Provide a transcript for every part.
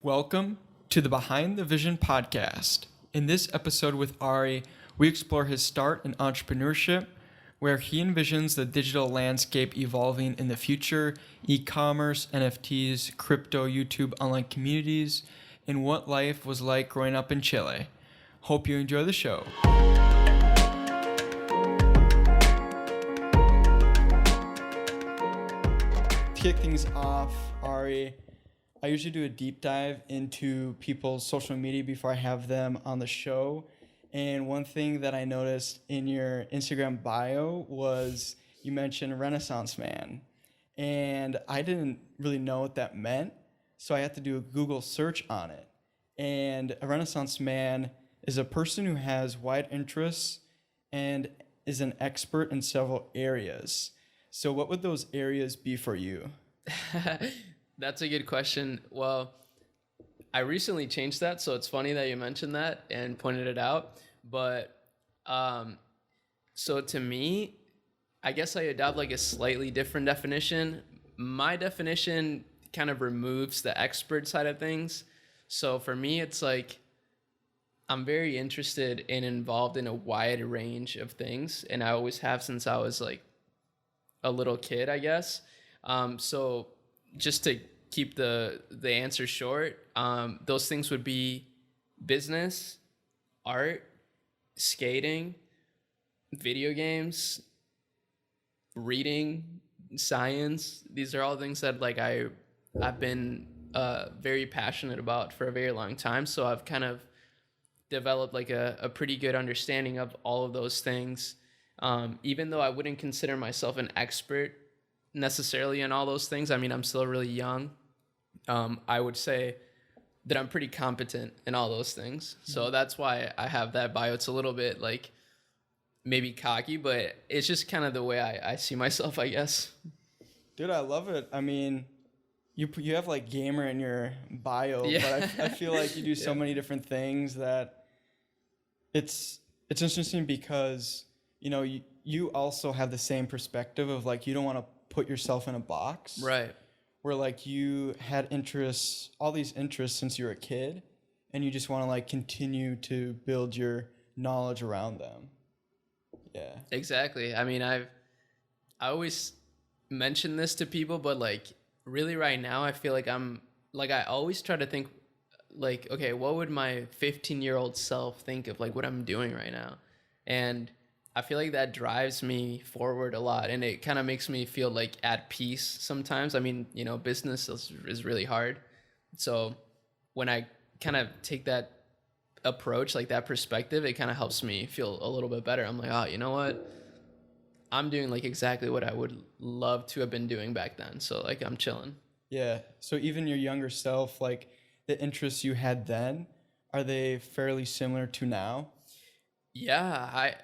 Welcome to the Behind the Vision podcast. In this episode with Arie, we explore his start in entrepreneurship, where he envisions the digital landscape evolving in the future, e-commerce, NFTs, crypto, YouTube, online communities, and what life was like growing up in Chile. Hope you enjoy the show. To kick things off, Arie, I usually do a deep dive into people's social media before I have them on the show. And one thing that I noticed in your Instagram bio was you mentioned Renaissance Man. And I didn't really know what that meant, so I had to do a Google search on it. And a Renaissance Man is a person who has wide interests and is an expert in several areas. So what would those areas be for you? That's a good question. Well, I recently changed that, so it's funny that you mentioned that and pointed it out. But so to me, I guess I adopt like a slightly different definition. My definition kind of removes the expert side of things. So for me, it's like I'm very interested and involved in a wide range of things, and I always have since I was like a little kid, I guess. So just to keep the answer short, those things would be business, art, skating, video games, reading, science. These are all things that like I've been very passionate about for a very long time. So I've kind of developed like a pretty good understanding of all of those things. Even though I wouldn't consider myself an expert necessarily in all those things. I mean, I'm still really young. I would say that I'm pretty competent in all those things. So that's why I have that bio. It's a little bit like maybe cocky, but it's just kind of the way I see myself, I guess. Dude, I love it. I mean, you have like gamer in your bio, Yeah. but I feel like you do so many different things that it's interesting because, you know, you also have the same perspective of like you don't want to put yourself in a box. Right. Where like you had interests, all these interests since you were a kid, and you just want to like continue to build your knowledge around them. Yeah. Exactly. I mean, I always mention this to people, but like really right now, I feel like I always try to think like, okay, what would my 15-year-old self think of like what I'm doing right now? And I feel like that drives me forward a lot, and it kind of makes me feel like at peace sometimes. I mean, you know, business is really hard. So when I kind of take that approach, like that perspective, it kind of helps me feel a little bit better. I'm like, oh, you know what? I'm doing like exactly what I would love to have been doing back then. So like I'm chilling. Yeah. So even your younger self, like the interests you had then, are they fairly similar to now? Yeah,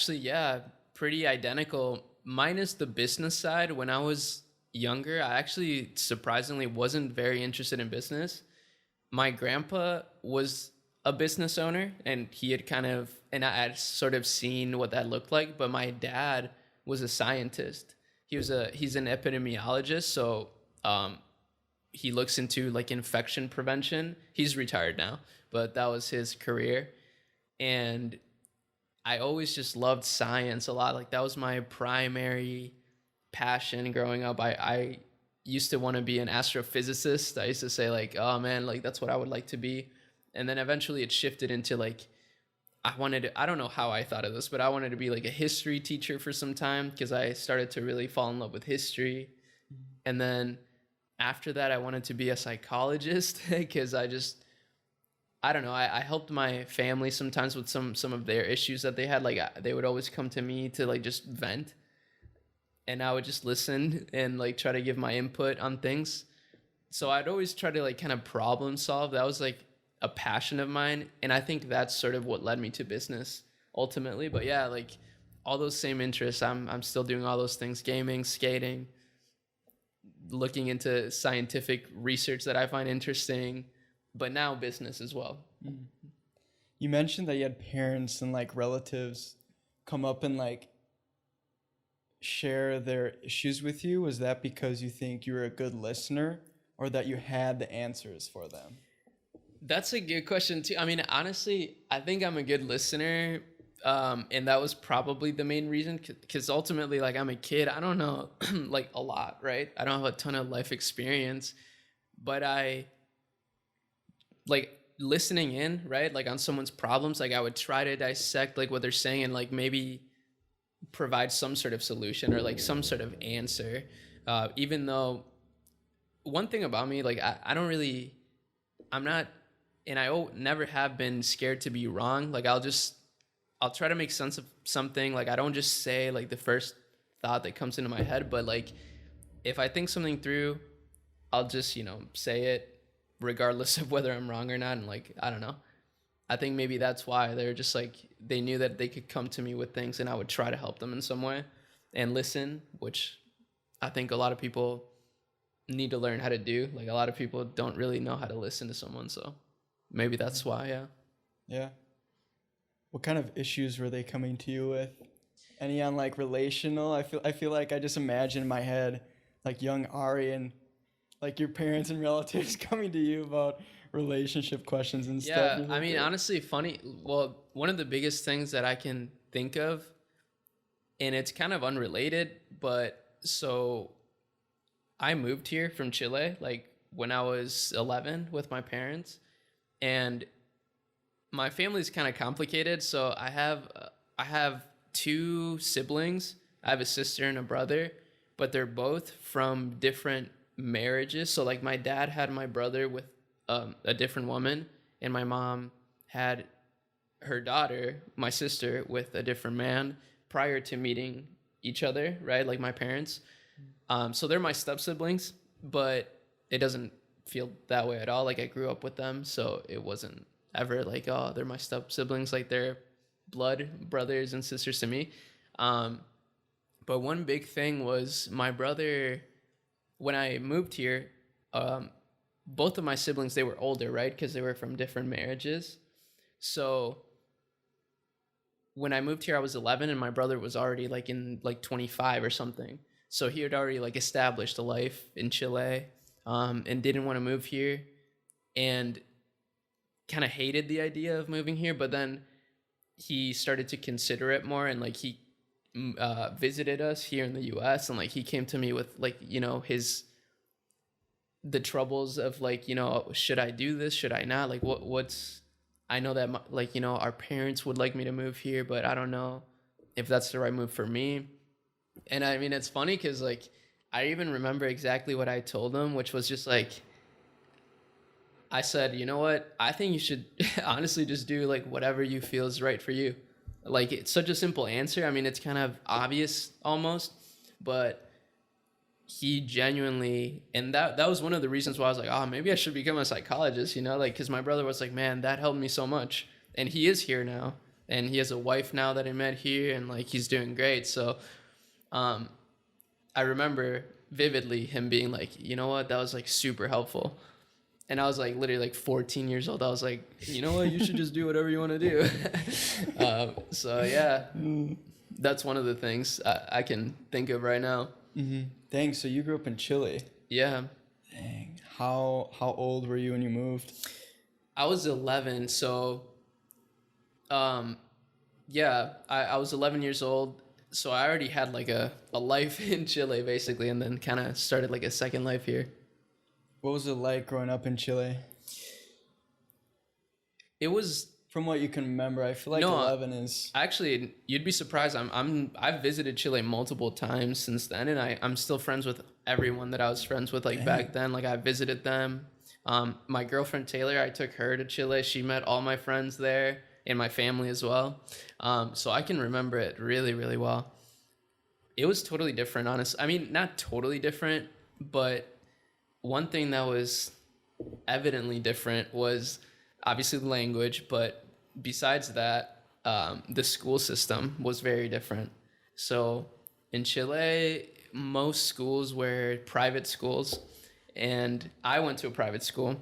yeah, pretty identical. Minus the business side. When I was younger, I actually surprisingly wasn't very interested in business. My grandpa was a business owner, and he had and I had sort of seen what that looked like, but my dad was a scientist. He's an epidemiologist, so he looks into like infection prevention. He's retired now, but that was his career. And I always just loved science a lot. Like that was my primary passion growing up. I used to want to be an astrophysicist. I used to say like, oh man, like that's what I would like to be. And then eventually it shifted into like, I don't know how I thought of this, but I wanted to be like a history teacher for some time because I started to really fall in love with history. And then after that, I wanted to be a psychologist because I don't know. I helped my family sometimes with some of their issues that they had. Like they would always come to me to like just vent, and I would just listen and like try to give my input on things. So I'd always try to like kind of problem solve. That was like a passion of mine, and I think that's sort of what led me to business ultimately. But yeah, like all those same interests. I'm still doing all those things: gaming, skating, looking into scientific research that I find interesting. But now business as well. You mentioned that you had parents and like relatives come up and like share their issues with you. Was that because you think you were a good listener, or that you had the answers for them? That's a good question too. I mean, honestly, I think I'm a good listener. And that was probably the main reason, because ultimately, like, I'm a kid. I don't know like a lot, right? I don't have a ton of life experience, but I like listening in, right? Like on someone's problems, like I would try to dissect like what they're saying and like maybe provide some sort of solution or like some sort of answer. Even though one thing about me, like I don't really, I'm not, and never have been scared to be wrong. Like I'll try to make sense of something. Like I don't just say like the first thought that comes into my head, but like if I think something through, I'll just, say it regardless of whether I'm wrong or not. And like, I don't know. I think maybe that's why they're just like, they knew that they could come to me with things and I would try to help them in some way and listen, which I think a lot of people need to learn how to do. Like a lot of people don't really know how to listen to someone. So maybe that's why. Yeah. Yeah. What kind of issues were they coming to you with? Any on like relational? I feel like I just imagine in my head like young Arie and like your parents and relatives coming to you about relationship questions and stuff. Yeah, I mean, honestly, funny. Well, one of the biggest things that I can think of, and it's kind of unrelated, but so I moved here from Chile like when I was 11 with my parents, and my family's kind of complicated. So I have two siblings. I have a sister and a brother, but they're both from different marriages. So like my dad had my brother with a different woman, and my mom had her daughter, my sister, with a different man prior to meeting each other, right? Like my parents. So they're my step siblings, but it doesn't feel that way at all. Like I grew up with them, so it wasn't ever like, oh, they're my step siblings. Like they're blood brothers and sisters to me. But one big thing was my brother, when I moved here, both of my siblings, they were older, right? Because they were from different marriages. So when I moved here, I was 11 and my brother was already like in like 25 or something. So he had already like established a life in Chile, and didn't want to move here and kind of hated the idea of moving here. But then he started to consider it more, and like he visited us here in the US, and like he came to me with like, the troubles of like, should I do this? Should I not? Like what's, I know that our parents would like me to move here, but I don't know if that's the right move for me. And I mean, it's funny because like, I even remember exactly what I told them, which was just like, I said, you know what? I think you should honestly just do like whatever you feel is right for you. Like it's such a simple answer. I mean, it's kind of obvious almost, but he genuinely, and that was one of the reasons why I was like, oh, maybe I should become a psychologist, like, because my brother was like, man, that helped me so much. And he is here now, and he has a wife now that I met here, and like he's doing great. So I remember vividly him being like, you know what, that was like super helpful. And I was like literally like 14 years old. I was like, you know what, you should just do whatever you want to do. So yeah, that's one of the things I can think of right now. Mm-hmm. Dang, so you grew up in Chile. Yeah. Dang. How old were you when you moved? I was 11. So yeah, I was 11 years old. So I already had like a life in Chile basically, and then kind of started like a second life here. What was it like growing up in Chile? It was, from what you can remember, I feel like 11 is... Actually, you'd be surprised. I've visited Chile multiple times since then, and I'm still friends with everyone that I was friends with like back then. Like I visited them. My girlfriend Taylor, I took her to Chile. She met all my friends there and my family as well. So I can remember it really, really well. It was totally different, honestly. I mean, not totally different, but one thing that was evidently different was obviously the language, but besides that, the school system was very different. So in Chile, most schools were private schools, and I went to a private school,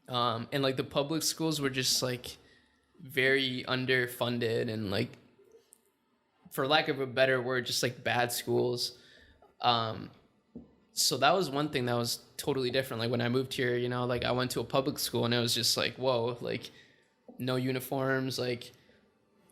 and like the public schools were just like very underfunded and like, for lack of a better word, just like bad schools. So that was one thing that was totally different. Like when I moved here, you know, like I went to a public school and it was just like, whoa, like no uniforms, like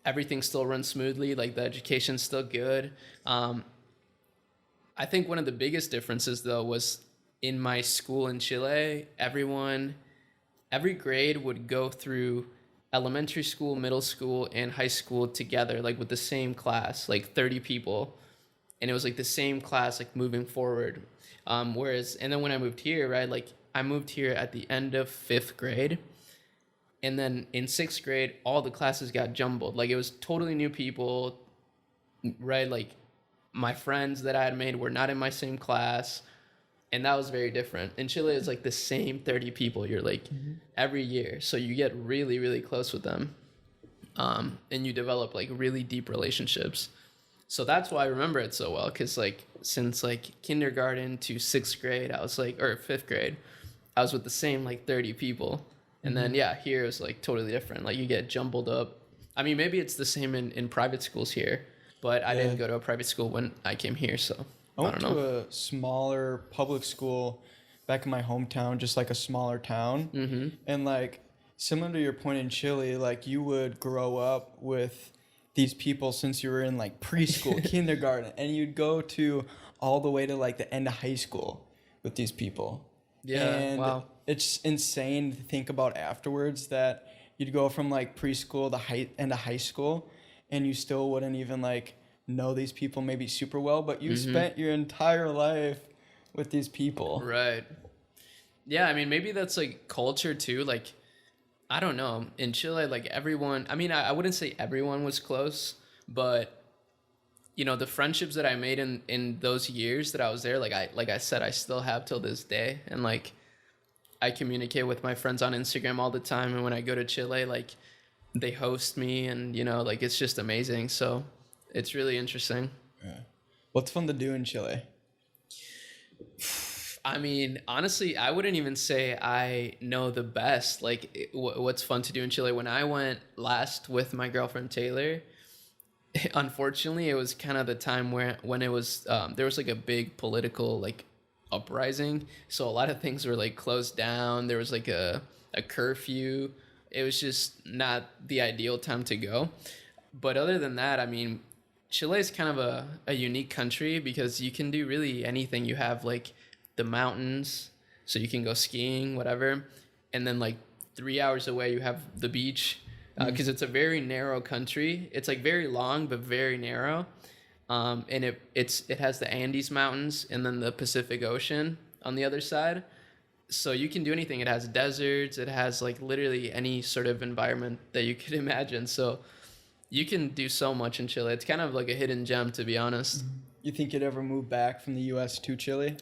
everything still runs smoothly, like the education's still good. I think one of the biggest differences though was in my school in Chile, every grade would go through elementary school, middle school, and high school together, like with the same class, like 30 people. And it was like the same class, like moving forward. And then when I moved here, right, like I moved here at the end of 5th grade. And then in 6th grade, all the classes got jumbled. Like it was totally new people, right? Like my friends that I had made were not in my same class. And that was very different. In Chile, it's like the same 30 people you're like every year. So you get really, really close with them. And you develop like really deep relationships. So that's why I remember it so well. Cause like since like kindergarten to 6th grade, I was like, or 5th grade, I was with the same like 30 people. And then, yeah, here it's like totally different. Like you get jumbled up. I mean, maybe it's the same in private schools here, but I didn't go to a private school when I came here. So I went to a smaller public school back in my hometown, just like a smaller town. Mm-hmm. And like similar to your point in Chile, like you would grow up with these people since you were in like preschool, kindergarten, and you'd go to all the way to like the end of high school with these people. Yeah, and wow. It's insane to think about afterwards that you'd go from like preschool to end of high school and you still wouldn't even like know these people maybe super well, but you spent your entire life with these people. Right. Yeah, I mean, maybe that's like culture too. Like, I don't know. In Chile, like everyone, I mean, I wouldn't say everyone was close, but you know, the friendships that I made in those years that I was there, like I said, I still have till this day. And like, I communicate with my friends on Instagram all the time. And when I go to Chile, like they host me and, you know, like it's just amazing. So it's really interesting. Yeah. What's fun to do in Chile? I mean, honestly, I wouldn't even say I know the best. Like what's fun to do in Chile. When I went last with my girlfriend, Taylor, unfortunately, it was kind of the time when it was, there was like a big political like uprising. So a lot of things were like closed down. There was like a curfew. It was just not the ideal time to go. But other than that, I mean, Chile is kind of a unique country because you can do really anything. You have like the mountains, so you can go skiing, whatever. And then like 3 hours away, you have the beach because it's a very narrow country. It's like very long, but very narrow. And it has the Andes Mountains and then the Pacific Ocean on the other side. So you can do anything. It has deserts. It has like literally any sort of environment that you could imagine. So you can do so much in Chile. It's kind of like a hidden gem, to be honest. You think you'd ever move back from the U.S. to Chile?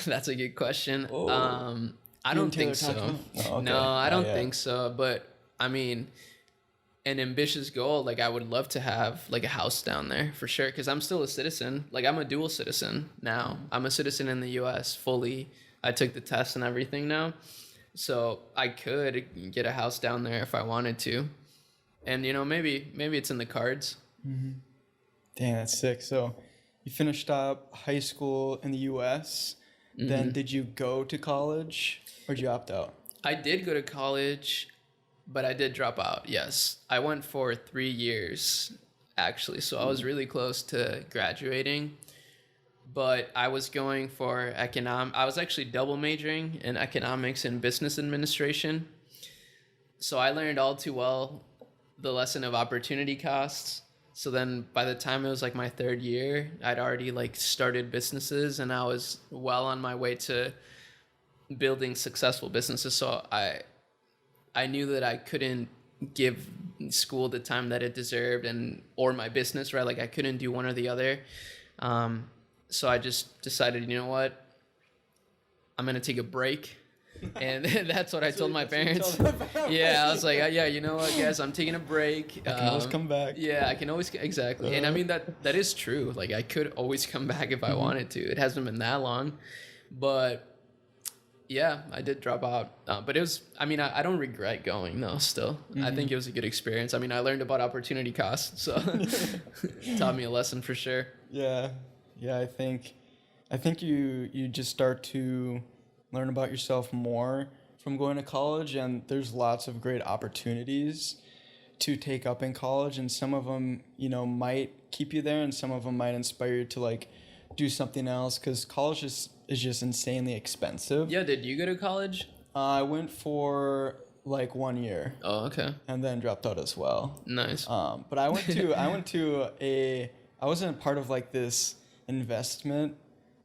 That's a good question. Oh. I don't think so. Oh, okay. No, I don't think so. But I mean, an ambitious goal, like I would love to have like a house down there for sure. Cause I'm still a citizen. Like I'm a dual citizen now. I'm a citizen in the US fully. I took the test and everything now. So I could get a house down there if I wanted to. And you know, maybe it's in the cards. Mm-hmm. Dang, that's sick. So you finished up high school in the US. Then did you go to college or did you opt out? I did go to college, but I did drop out. Yes. I went for 3 years actually. So I was really close to graduating, but I was going for I was actually double majoring in economics and business administration. So I learned all too well the lesson of opportunity costs. So then by the time it was like my 3rd year, I'd already like started businesses and I was well on my way to building successful businesses. So I knew that I couldn't give school the time that it deserved or my business, right? Like I couldn't do one or the other. So I just decided, you know what? I'm going to take a break. And that's what I told my parents. Yeah, I was like, yeah, you know what, guys, I'm taking a break. I can always come back. Yeah, I can always, exactly. And I mean, that is true. Like I could always come back if I wanted to. It hasn't been that long. But yeah, I did drop out. But it was, I mean, I don't regret going though, still. I think it was a good experience. I mean, I learned about opportunity costs. So taught me a lesson for sure. Yeah. Yeah, I think I think you just start to learn about yourself more from going to college, and there's lots of great opportunities to take up in college, and some of them, might keep you there, and some of them might inspire you to like do something else, because college is just insanely expensive. Yeah, did you go to college? I went for like 1 year. Oh, okay. And then dropped out as well. Nice. But I wasn't part of like this investment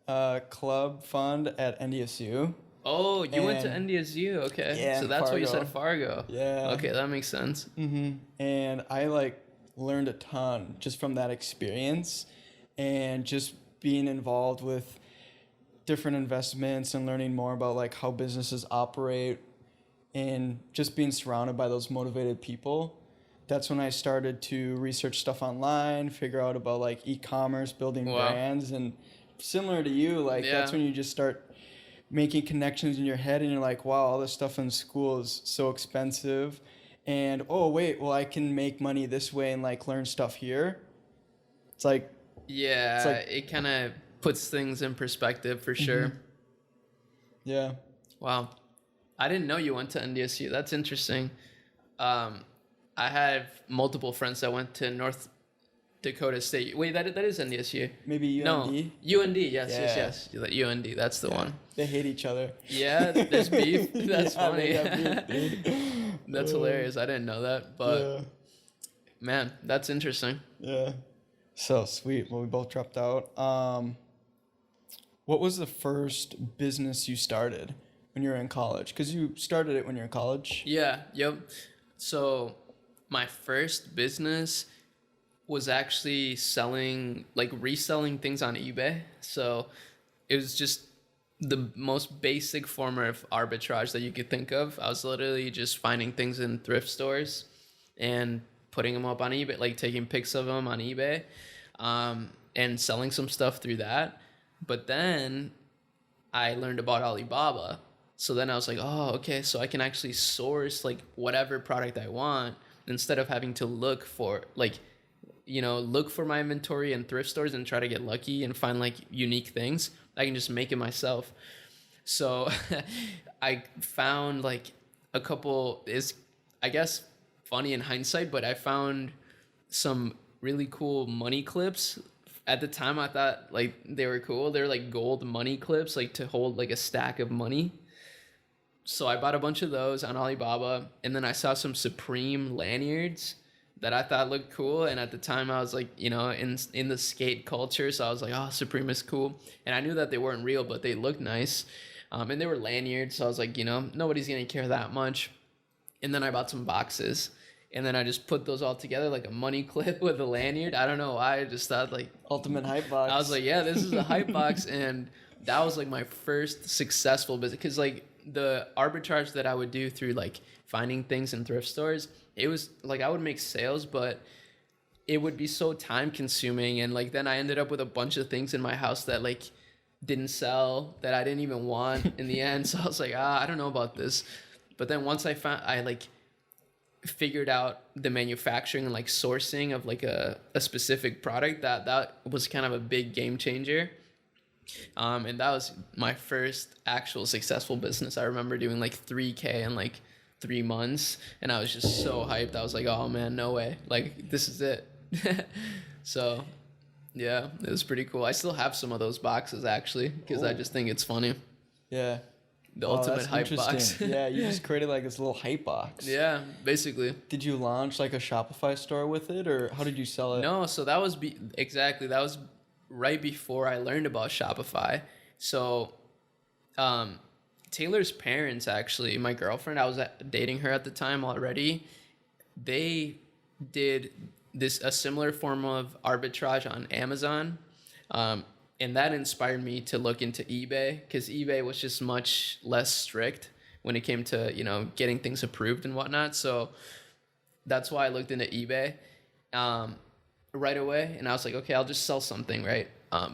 club fund at NDSU. Oh, you went to NDSU. Okay. Yeah, so that's why you said Fargo. Fargo. Yeah. Okay, that makes sense. And I like learned a ton just from that experience, and just being involved with different investments and learning more about like how businesses operate, and just being surrounded by those motivated people. That's when I started to research stuff online, figure out about like e-commerce, building brands, and similar to you, like that's when you just start making connections in your head, and you're like, wow, all this stuff in school is so expensive, and oh wait, well I can make money this way and like learn stuff here. It's like, it kind of puts things in perspective for sure. Yeah. Wow. I didn't know you went to NDSU. That's interesting. I have multiple friends that went to North Dakota State. Wait, that is NDSU. Maybe UND? No, UND, yes. UND, that's the one. They hate each other. Yeah, there's beef. That's funny. Beef, That's hilarious. I didn't know that, but man, that's interesting. Yeah. So sweet. Well, we both dropped out. What was the first business you started when you were in college? Because you started it when you were in college. Yeah, yep. So my first business was actually reselling things on eBay. So it was just the most basic form of arbitrage that you could think of. I was literally just finding things in thrift stores and putting them up on eBay, like taking pics of them on eBay, and selling some stuff through that. But then I learned about Alibaba. So then I was like, oh, okay, so I can actually source like whatever product I want, instead of having to look for my inventory in thrift stores and try to get lucky and find like unique things. I can just make it myself. So I found like a couple, is I guess funny in hindsight, but I found some really cool money clips. At the time I thought like they were cool. They're like gold money clips, like to hold like a stack of money. So I bought a bunch of those on Alibaba, and then I saw some Supreme lanyards that I thought looked cool. And at the time I was like, in the skate culture, so I was like, oh, Supreme is cool. And I knew that they weren't real, but they looked nice. And they were lanyards, so I was like, nobody's gonna care that much. And then I bought some boxes, and then I just put those all together like a money clip with a lanyard. I don't know why, I just thought like ultimate hype box. I was like, yeah, this is a hype box. And that was like my first successful business, because like the arbitrage that I would do through like finding things in thrift stores, it was like I would make sales, but it would be so time consuming. And like then I ended up with a bunch of things in my house that like didn't sell, that I didn't even want in the end. So I was like, I don't know about this. But then once I like figured out the manufacturing and like sourcing of like a specific product, that was kind of a big game changer. And that was my first actual successful business. I remember doing like 3K in like 3 months, and I was just so hyped. I was like, oh man, no way, like this is it. So yeah, it was pretty cool. I still have some of those boxes actually, because I just think it's funny. Yeah. The ultimate hype box. Yeah, you just created like this little hype box. Yeah, basically. Did you launch like a Shopify store with it, or how did you sell it? No, so that was that was right before I learned about Shopify. So Taylor's parents, actually, my girlfriend, I was dating her at the time already, they did a similar form of arbitrage on Amazon. And that inspired me to look into eBay, because eBay was just much less strict when it came to, getting things approved and whatnot. So that's why I looked into eBay right away. And I was like, okay, I'll just sell something, right?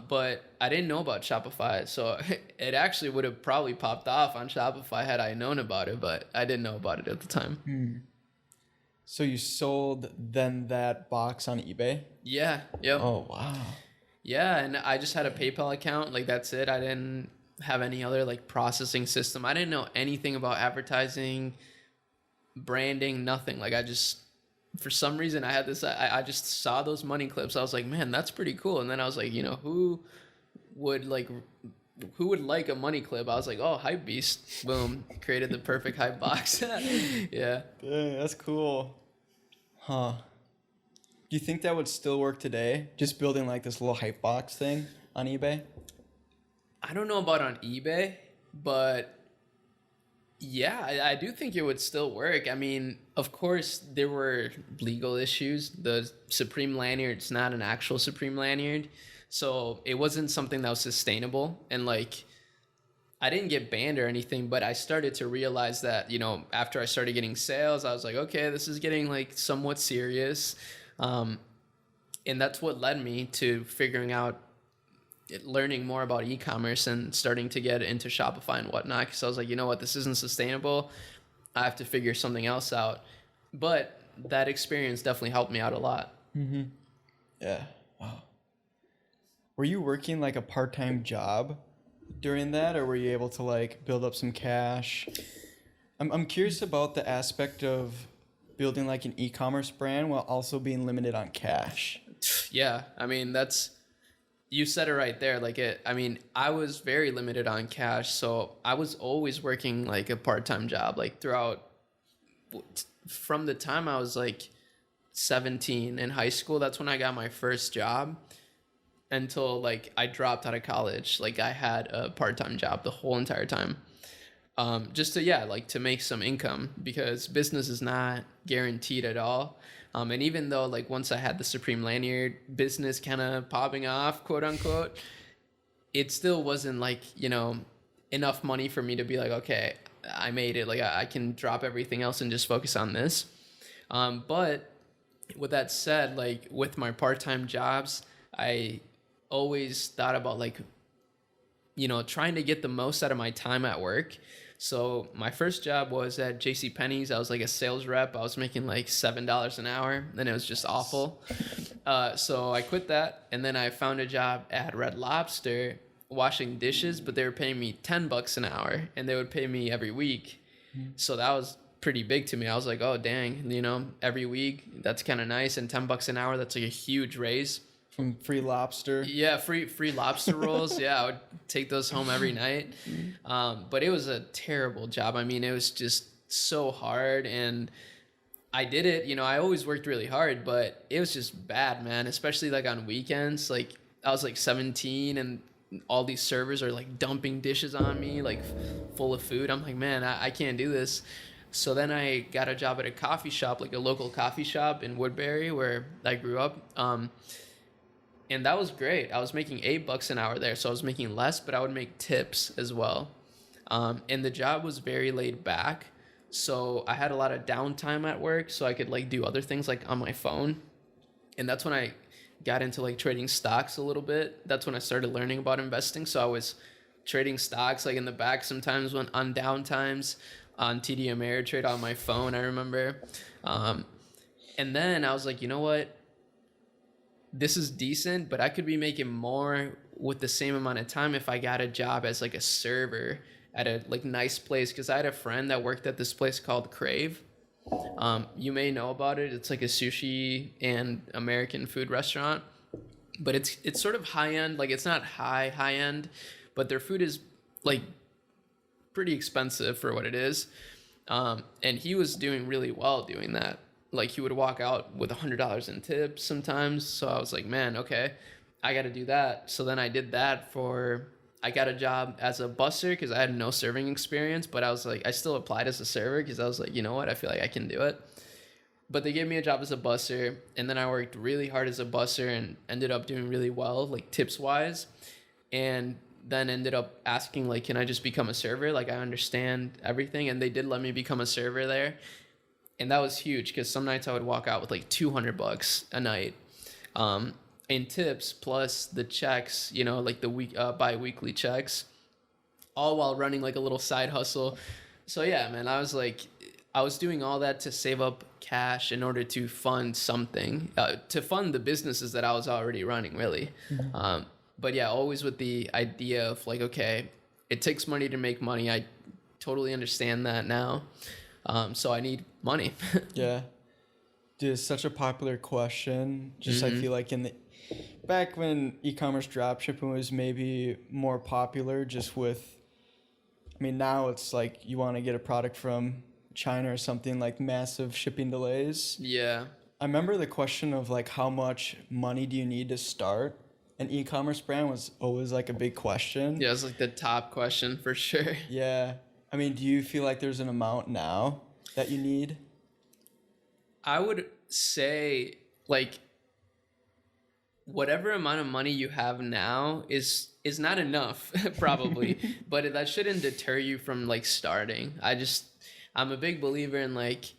But I didn't know about Shopify. So it actually would have probably popped off on Shopify had I known about it, but I didn't know about it at the time. So you sold then that box on eBay? Yeah. Yep. Oh, wow. Yeah, and I just had a PayPal account. Like that's it. I didn't have any other like processing system. I didn't know anything about advertising, branding, nothing. Like I just for some reason I had this I just saw those money clips. I was like, man, that's pretty cool. And then I was like, would like who would like a money clip? I was like, oh, hype beast. Boom. Created the perfect hype box. Yeah. Dang, that's cool. Huh. Do you think that would still work today? Just building like this little hype box thing on eBay? I don't know about on eBay, but yeah, I do think it would still work. I mean, of course, there were legal issues. The Supreme lanyard's not an actual Supreme lanyard. So it wasn't something that was sustainable. And like, I didn't get banned or anything, but I started to realize that, after I started getting sales, I was like, okay, this is getting like somewhat serious. And that's what led me to figuring out learning more about e-commerce and starting to get into Shopify and whatnot. Because I was like, you know what, this isn't sustainable. I have to figure something else out. But that experience definitely helped me out a lot. Mm-hmm. Yeah. Wow. Were you working like a part-time job during that, or were you able to like build up some cash? I'm curious about the aspect of building like an e-commerce brand while also being limited on cash. Yeah, I mean, you said it right there. I was very limited on cash, so I was always working like a part-time job, like from the time I was like 17 in high school. That's when I got my first job, until like I dropped out of college. Like I had a part-time job the whole entire time, just to make some income, because business is not guaranteed at all. And even though like once I had the Supreme lanyard business kind of popping off, quote unquote, it still wasn't like, enough money for me to be like, okay, I made it. Like I can drop everything else and just focus on this. But with that said, like with my part-time jobs, I always thought about like, trying to get the most out of my time at work. So my first job was at JCPenney's. I was like a sales rep. I was making like $7 an hour, and it was just awful. So I quit that, and then I found a job at Red Lobster washing dishes, but they were paying me $10 an hour, and they would pay me every week. So that was pretty big to me. I was like, oh dang, every week, that's kind of nice. And $10 an hour, that's like a huge raise. From free lobster. Yeah, free lobster rolls. Yeah, I would take those home every night. But it was a terrible job. I mean, it was just so hard, and I did it. I always worked really hard, but it was just bad, man. Especially like on weekends. Like I was like 17, and all these servers are like dumping dishes on me, like full of food. I'm like, man, I can't do this. So then I got a job at a coffee shop, like a local coffee shop in Woodbury, where I grew up. And that was great. I was making $8 an hour there, so I was making less, but I would make tips as well. And the job was very laid back, so I had a lot of downtime at work, so I could like do other things like on my phone. And that's when I got into like trading stocks a little bit. That's when I started learning about investing. So I was trading stocks like in the back sometimes when on downtimes on TD Ameritrade on my phone, I remember. And then I was like, you know what? This is decent, but I could be making more with the same amount of time if I got a job as like a server at a like nice place. Because I had a friend that worked at this place called Crave. You may know about it. It's like a sushi and American food restaurant, but it's sort of high end. Like it's not high end, but their food is like pretty expensive for what it is. And he was doing really well doing that. Like he would walk out with $100 in tips sometimes. So I was like, man, okay, I got to do that. So then I did that I got a job as a busser because I had no serving experience, but I was like, I still applied as a server because I was like, you know what, I feel like I can do it. But they gave me a job as a busser, and then I worked really hard as a busser and ended up doing really well, like tips wise. And then ended up asking, like, can I just become a server? Like I understand everything. And they did let me become a server there. And that was huge because some nights I would walk out with like $200 a night in tips, plus the checks, like the bi-weekly checks, all while running like a little side hustle. So yeah, man, I was like, I was doing all that to save up cash in order to fund something, to fund the businesses that I was already running, really. But yeah, always with the idea of like, okay, it takes money to make money. I totally understand that now. So I need money. Yeah. Dude, it's such a popular question. Just I feel like back when e-commerce dropshipping was maybe more popular, just with, I mean, now it's like you want to get a product from China or something, like massive shipping delays. Yeah. I remember the question of like, how much money do you need to start an e-commerce brand was always like a big question. Yeah, it's like the top question for sure. Yeah. I mean, do you feel like there's an amount now that you need? I would say like whatever amount of money you have now is not enough probably, but that shouldn't deter you from like starting. I'm a big believer in like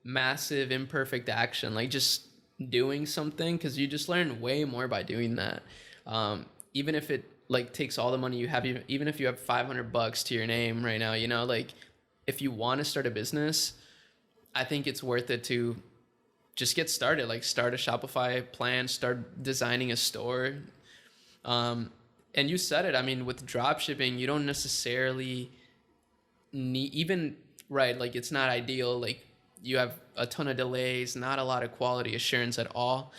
massive imperfect action, like just doing something, because you just learn way more by doing that. Even if it like takes all the money you have, even if you have $500 to your name right now, you know, like if you want to start a business, I think it's worth it to just get started, like start a Shopify plan, start designing a store. And you said it, I mean, with drop shipping, you don't necessarily need even, right, like it's not ideal. Like you have a ton of delays, not a lot of quality assurance at all,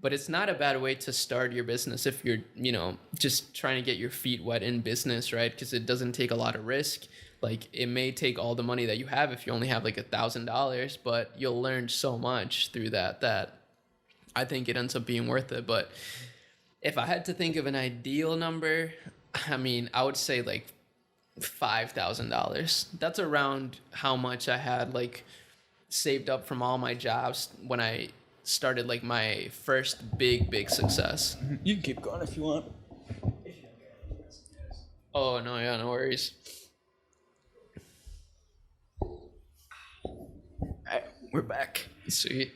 but it's not a bad way to start your business if you're, you know, just trying to get your feet wet in business, right? Because it doesn't take a lot of risk. Like it may take all the money that you have if you only have like $1,000, but you'll learn so much through that I think it ends up being worth it. But if I had to think of an ideal number, I mean, I would say like $5,000. That's around how much I had like saved up from all my jobs when I started like my first big success. You can keep going if you want. Oh no, yeah, no worries. Alright, we're back. Sweet.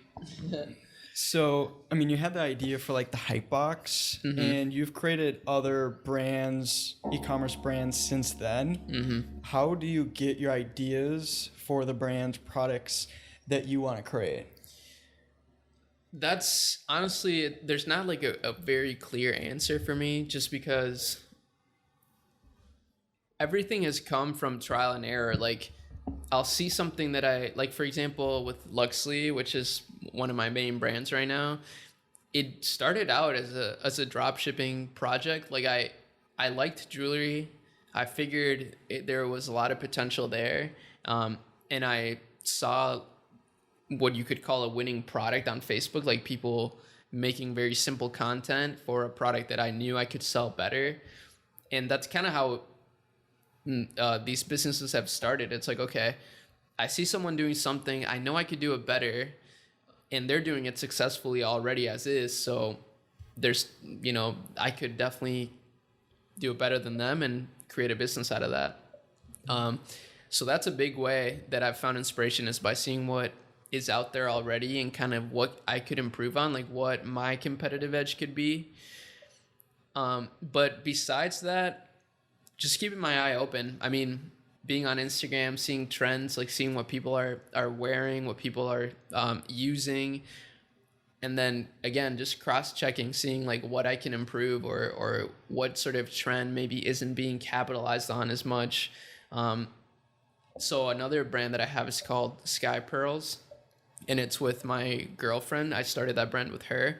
So, I mean, you had the idea for like the Hype Box, and you've created other brands, e-commerce brands since then. How do you get your ideas for the brand products that you want to create? That's honestly, there's not like a very clear answer for me, just because everything has come from trial and error. Like I'll see something that I like, for example, with Luxley, which is one of my main brands right now. It started out as a drop shipping project. Like I liked jewelry. I figured there was a lot of potential there. And I saw what you could call a winning product on Facebook, like people making very simple content for a product that I knew I could sell better. And that's kind of how these businesses have started. It's like, okay, I see someone doing something, I know I could do it better, and they're doing it successfully already as is. So there's, you know, I could definitely do it better than them and create a business out of that. So that's a big way that I've found inspiration, is by seeing what is out there already and kind of what I could improve on, like what my competitive edge could be. But besides that, just keeping my eye open. I mean, being on Instagram, seeing trends, like seeing what people are wearing, what people are using. And then again, just cross-checking, seeing like what I can improve, or what sort of trend maybe isn't being capitalized on as much. So another brand that I have is called Sky Pearls, and it's with my girlfriend. I started that brand with her,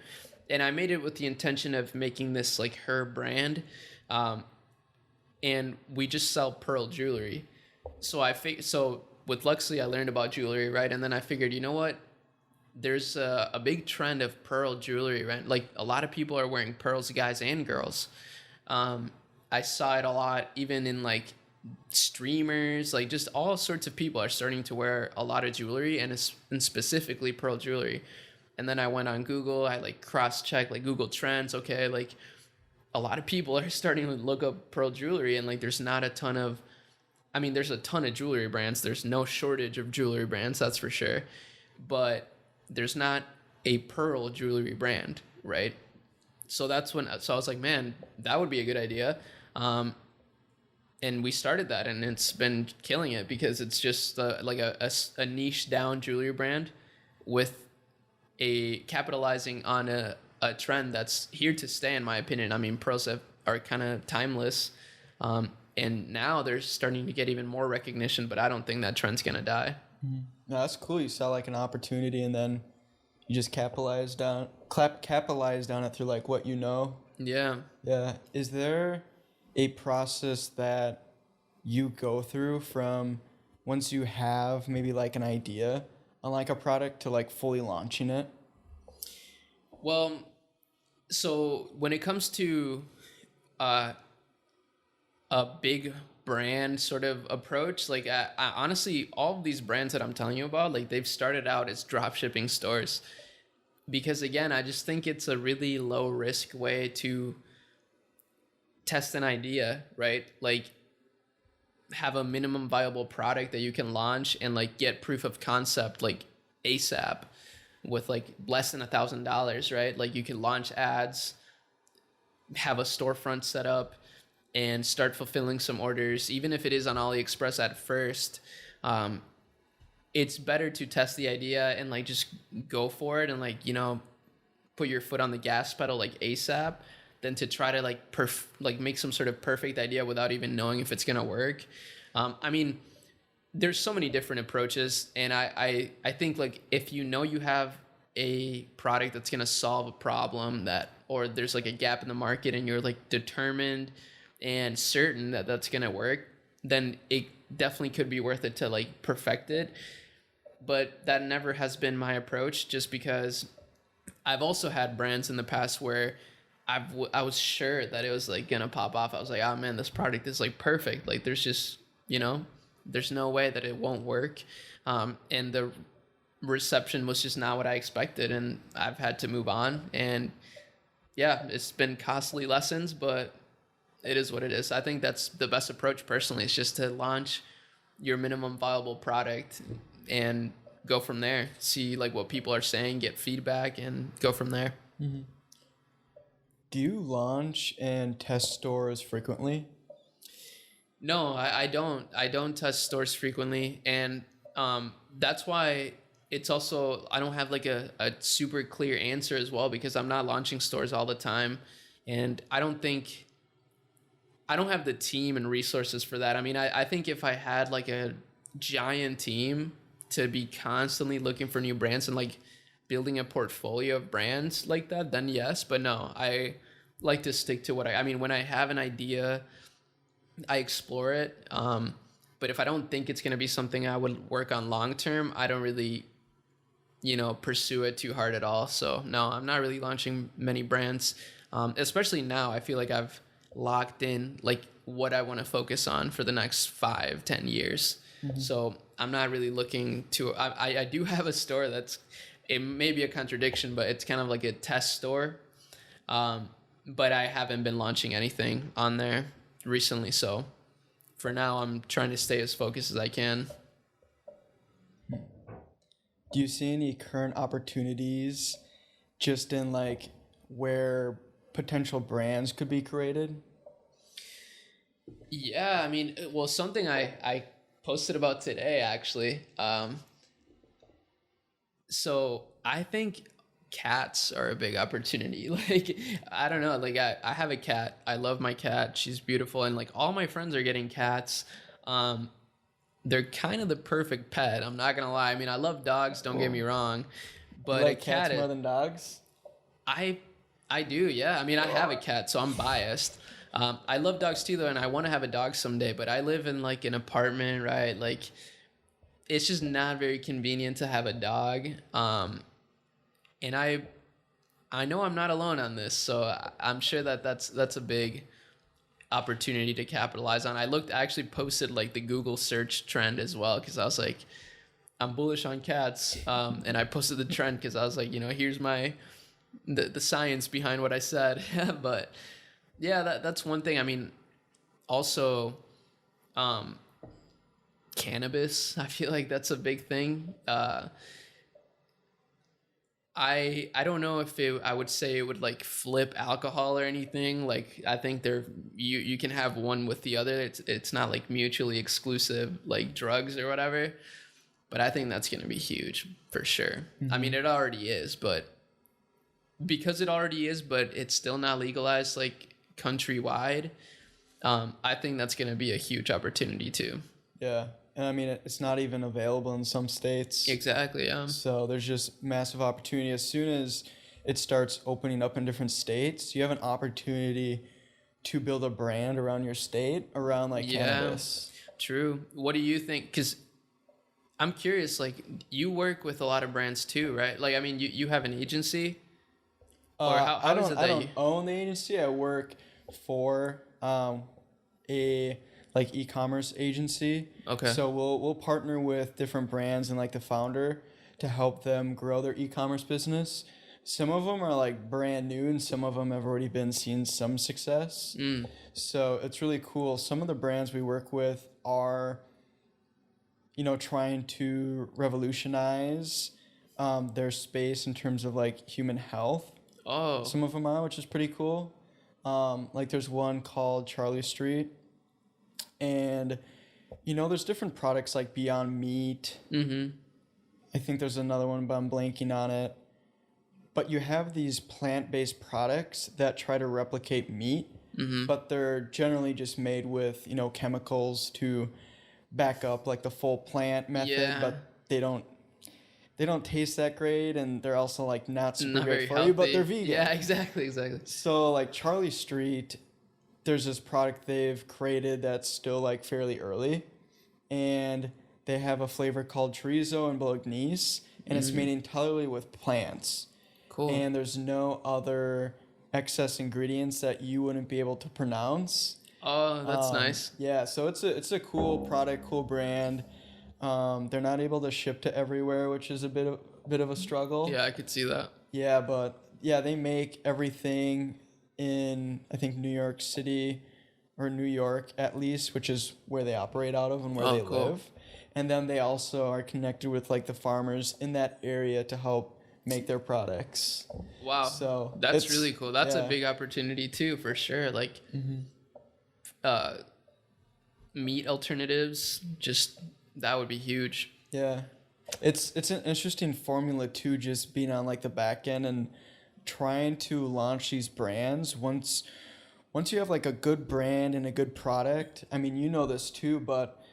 and I made it with the intention of making this like her brand. And we just sell pearl jewelry. So so with Luxley, I learned about jewelry, right? And then I figured, you know what? There's a big trend of pearl jewelry, right? Like a lot of people are wearing pearls, guys and girls. I saw it a lot, even in like streamers, like just all sorts of people are starting to wear a lot of jewelry, and specifically pearl jewelry. And then I went on Google, I like cross-checked like Google Trends. Okay, like a lot of people are starting to look up pearl jewelry, and like there's not a ton of, I mean, there's a ton of jewelry brands. There's no shortage of jewelry brands, that's for sure. But there's not a pearl jewelry brand, right? So I was like, man, that would be a good idea. and we started that, and it's been killing it because it's just like a niche down jewelry brand with a capitalizing on a trend that's here to stay, in my opinion. I mean, pearls are kind of timeless, and now they're starting to get even more recognition, but I don't think that trend's gonna die. No, that's cool. You saw like an opportunity, and then you just capitalized on it through like what you know. Yeah. Yeah. Is there a process that you go through from once you have maybe like an idea on like a product to like fully launching it? Well, so when it comes to uh, a big brand sort of approach, like I honestly, all of these brands that I'm telling you about, like they've started out as drop shipping stores, because again, I just think it's a really low risk way to test an idea, right? Like have a minimum viable product that you can launch and like get proof of concept like ASAP with like less than $1,000, right? Like you can launch ads, have a storefront set up, and start fulfilling some orders, even if it is on AliExpress at first. It's better to test the idea and like just go for it and like, you know, put your foot on the gas pedal like ASAP than to try to like make some sort of perfect idea without even knowing if it's gonna work. I mean, there's so many different approaches, and I think like if you know you have a product that's gonna solve a problem that, or there's like a gap in the market and you're like determined and certain that that's gonna work, then it definitely could be worth it to like perfect it. But that never has been my approach, just because I've also had brands in the past where I was sure that it was like gonna pop off. I was like, oh man, this product is like perfect. Like there's just, you know, there's no way that it won't work. And the reception was just not what I expected, and I've had to move on. And yeah, it's been costly lessons, but it is what it is. I think that's the best approach personally, is just to launch your minimum viable product and go from there. See like what people are saying, get feedback, and go from there. Mm-hmm. Do you launch and test stores frequently? No, I don't. I don't test stores frequently, and that's why it's also, I don't have like a super clear answer as well, because I'm not launching stores all the time, and I don't have the team and resources for that. I mean, I think if I had like a giant team to be constantly looking for new brands and like building a portfolio of brands like that, then yes. But no, I like to stick to what I mean, when I have an idea, I explore it. But if I don't think it's going to be something I would work on long term, I don't really, you know, pursue it too hard at all. So no, I'm not really launching many brands. Especially now, I feel like I've locked in like what I want to focus on for the next 5-10 years. Mm-hmm. So I'm not really looking to, I do have a store that's, it may be a contradiction, but it's kind of like a test store. But I haven't been launching anything on there recently. So for now, I'm trying to stay as focused as I can. Do you see any current opportunities just in like where potential brands could be created? Yeah, I mean, well, something I posted about today, actually. So I think cats are a big opportunity. Like, I don't know, like I have a cat. I love my cat. She's beautiful. And like all my friends are getting cats. They're kind of the perfect pet. I'm not going to lie. I mean, I love dogs. Don't get me wrong. But you like a cat, cats more than dogs? I do, yeah. I mean, I have a cat, so I'm biased. I love dogs too, though, and I want to have a dog someday. But I live in like an apartment, right? Like, it's just not very convenient to have a dog. And I know I'm not alone on this, so I'm sure that that's a big opportunity to capitalize on. I actually posted like the Google search trend as well, because I was like, I'm bullish on cats, and I posted the trend because I was like, you know, here's the science behind what I said. But yeah, that's one thing. I mean, also cannabis, I feel like that's a big thing. I don't know if I would say it would like flip alcohol or anything. Like I think you can have one with the other. It's not like mutually exclusive like drugs or whatever. But I think that's going to be huge for sure. I mean, it already is, but because it already is, but it's still not legalized like countrywide. I think that's going to be a huge opportunity too. Yeah. And I mean, it's not even available in some states. Exactly. Yeah. So there's just massive opportunity. As soon as it starts opening up in different states, you have an opportunity to build a brand around your state, around like cannabis. True. What do you think? Because I'm curious, like you work with a lot of brands too, right? Like, I mean, you have an agency? Or how I is it that don't you... own the agency. I work for a like e-commerce agency. Okay. So we'll partner with different brands and like the founder to help them grow their e-commerce business. Some of them are like brand new and some of them have already been seeing some success. So it's really cool. Some of the brands we work with are, you know, trying to revolutionize their space in terms of like human health. Oh. Some of them are, which is pretty cool. Like there's one called Charlie Street. And, you know, there's different products like Beyond Meat. I think there's another one, but I'm blanking on it. But you have these plant-based products that try to replicate meat, but they're generally just made with, you know, chemicals to back up like the full plant method, but they don't taste that great, and they're also like not super great for you, but they're vegan. Yeah, exactly. So like Charlie Street, there's this product they've created that's still like fairly early, and they have a flavor called chorizo and bolognese, and it's made entirely with plants. Cool. And there's no other excess ingredients that you wouldn't be able to pronounce. Oh, that's nice. Yeah, so it's a cool product, cool brand. They're not able to ship to everywhere, which is a bit of a struggle. Yeah, I could see that. Yeah, but yeah, they make everything in, I think, New York City or New York at least, which is where they operate out of and where they live. And then they also are connected with like the farmers in that area to help make their products. Wow. So that's really cool. That's a big opportunity too, for sure. Like meat alternatives, just that would be huge. Yeah. It's an interesting formula too, just being on like the back end and trying to launch these brands. Once you have like a good brand and a good product, I mean, you know this too, but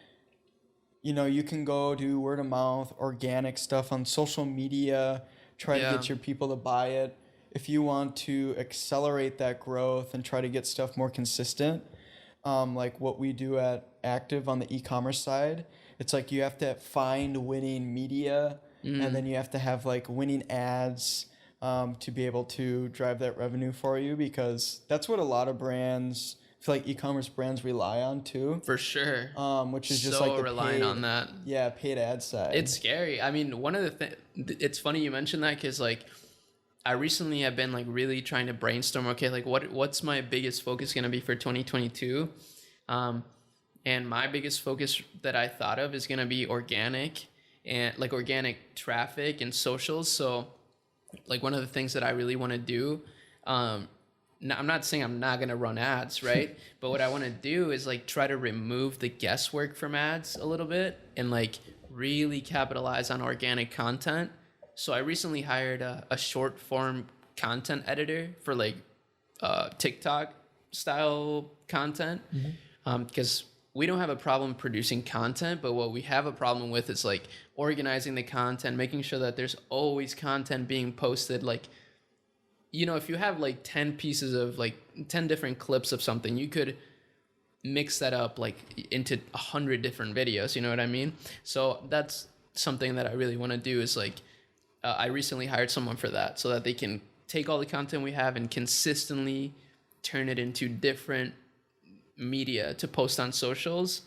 you know, you can go do word of mouth, organic stuff on social media, try to get your people to buy it. If you want to accelerate that growth and try to get stuff more consistent, like what we do at Active on the e-commerce side, it's like you have to find winning media, and then you have to have like winning ads to be able to drive that revenue for you, because that's what a lot of brands, I feel like e-commerce brands rely on too. For sure. Which is just so like the relying on that. Yeah, paid ad side. It's scary. I mean, one of the things, it's funny you mentioned that, because like I recently have been like really trying to brainstorm, okay, like what's my biggest focus going to be for 2022? And my biggest focus that I thought of is going to be organic, and like organic traffic and socials. So like one of the things that I really want to do, I'm not saying I'm not going to run ads, right? But what I want to do is like try to remove the guesswork from ads a little bit and like really capitalize on organic content. So I recently hired a short form content editor for like TikTok style content, because we don't have a problem producing content, but what we have a problem with is like organizing the content, making sure that there's always content being posted. Like, you know, if you have like 10 pieces of like 10 different clips of something, you could mix that up like into 100 different videos, you know what I mean? So that's something that I really want to do, is like, I recently hired someone for that, so that they can take all the content we have and consistently turn it into different media to post on socials,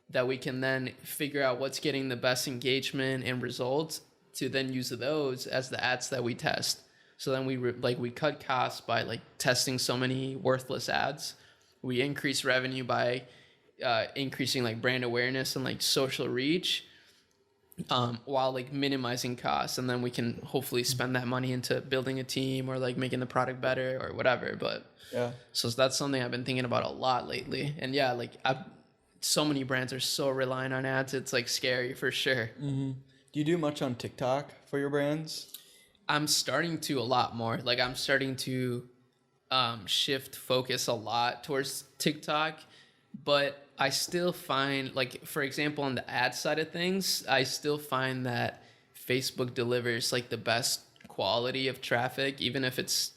that we can then figure out what's getting the best engagement and results to then use those as the ads that we test. So then we cut costs by like testing so many worthless ads. We increase revenue by increasing like brand awareness and like social reach. while like minimizing costs, and then we can hopefully spend that money into building a team or like making the product better or whatever. But Yeah. so that's something I've been thinking about a lot lately. And yeah, like so many brands are so reliant on ads. It's like scary for sure. Do you do much on TikTok for your brands? I'm starting to a lot more. Like I'm starting to shift focus a lot towards TikTok, but I still find, like, for example, on the ad side of things, I still find that Facebook delivers like the best quality of traffic, even if it's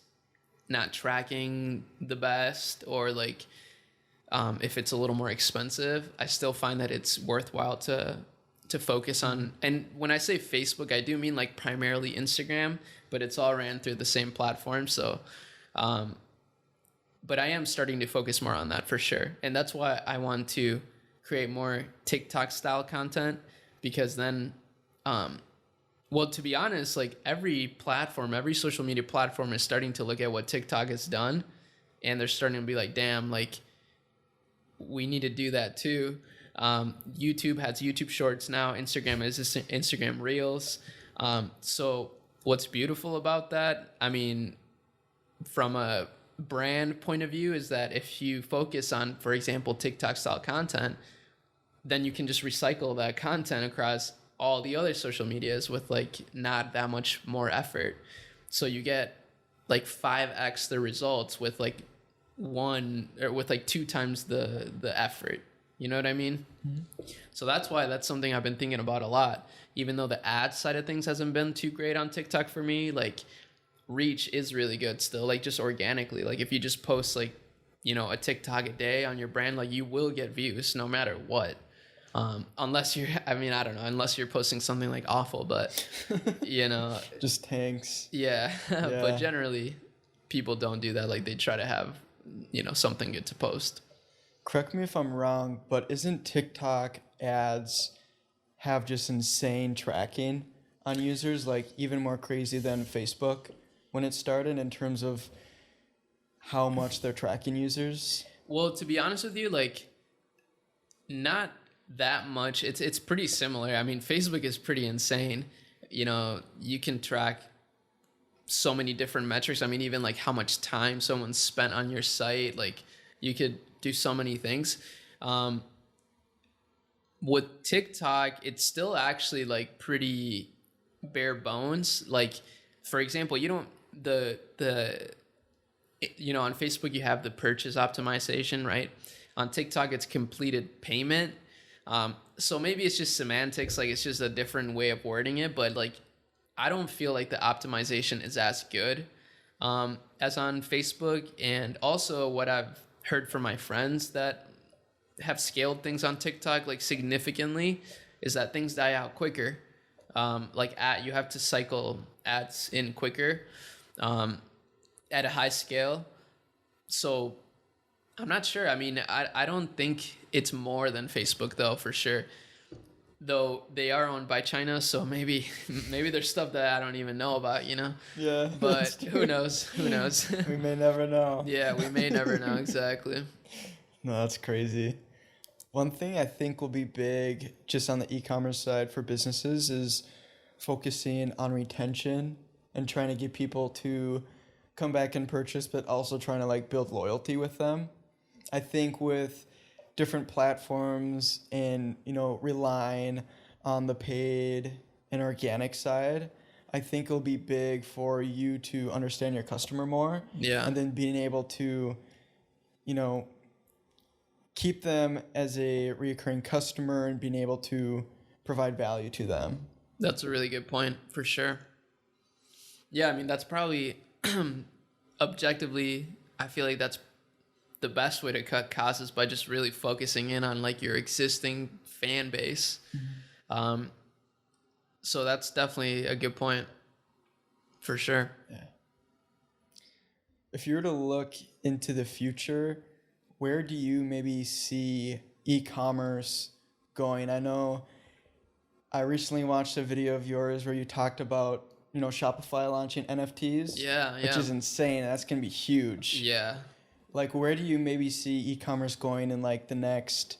not tracking the best, or like if it's a little more expensive. I still find that it's worthwhile to focus on. And when I say Facebook, I do mean like primarily Instagram, but it's all ran through the same platform. So but I am starting to focus more on that for sure. And that's why I want to create more TikTok style content, because then, well, to be honest, like every platform, every social media platform is starting to look at what TikTok has done, and they're starting to be like, damn, like we need to do that too. YouTube has YouTube Shorts now. Instagram is Instagram Reels. So what's beautiful about that, I mean, from a brand point of view, is that if you focus on, for example, TikTok style content, then you can just recycle that content across all the other social medias with like not that much more effort. So you get like 5x the results with like two times the effort. You know what I mean? So that's why that's something I've been thinking about a lot. Even though the ad side of things hasn't been too great on TikTok for me, like reach is really good still, like just organically. Like if you just post like, you know, a TikTok a day on your brand, like you will get views no matter what. Unless you're, I mean, I don't know, unless you're posting something like awful, but you know, Just tanks. yeah. Yeah. But generally people don't do that. Like they try to have, you know, something good to post. Correct me if I'm wrong, but isn't TikTok ads have just insane tracking on users, like even more crazy than Facebook when it started in terms of how much they're tracking users? Well, to be honest with you, like not that much. It's pretty similar. I mean, Facebook is pretty insane. You know, you can track so many different metrics. I mean, even like how much time someone spent on your site. Like you could do so many things. With TikTok, it's still actually like pretty bare bones. Like, for example, you don't you know, on Facebook you have the purchase optimization, right? On TikTok, it's completed payment. So maybe it's just semantics, like it's just a different way of wording it, but like I don't feel like the optimization is as good as on Facebook. And also what I've heard from my friends that have scaled things on TikTok like significantly is that things die out quicker. You have to cycle ads in quicker at a high scale. So I'm not sure. I mean, I don't think it's more than Facebook though, for sure. Though they are owned by China, so maybe there's stuff that I don't even know about, you know? Yeah. But who knows? Who knows? We may never know. Yeah, we may never know, exactly. No, that's crazy. One thing I think will be big just on the e-commerce side for businesses is focusing on retention and trying to get people to come back and purchase, but also trying to like build loyalty with them. I think with different platforms and, you know, relying on the paid and organic side, I think it'll be big for you to understand your customer more. Yeah. And then being able to, you know, keep them as a recurring customer and being able to provide value to them. That's a really good point, for sure. Yeah, I mean, that's probably objectively, I feel like that's the best way to cut costs is by just really focusing in on like your existing fan base. Mm-hmm. So that's definitely a good point, for sure. Yeah. If you were to look into the future, where do you maybe see e-commerce going? I know I recently watched a video of yours where you talked about, you know, Shopify launching NFTs. Yeah. Which is insane. That's going to be huge. Yeah. Like, where do you maybe see e-commerce going in like the next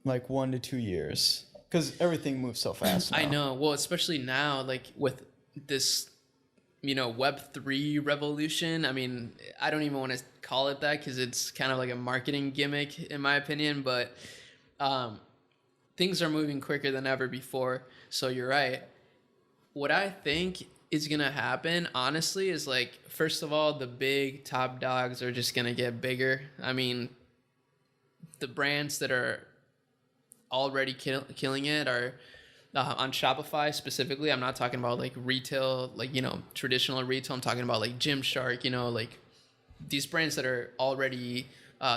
like 1 to 2 years? because everything moves so fast now. I know. Well, especially now, like with this, Web3 revolution. I mean, I don't even want to call it that because it's kind of like a marketing gimmick, in my opinion. But things are moving quicker than ever before. So you're right. What I think is going to happen, honestly, is like, first of all, the big top dogs are just going to get bigger. I mean, the brands that are already killing it are on Shopify specifically. I'm not talking about like retail, like, traditional retail. I'm talking about like Gymshark, like these brands that are already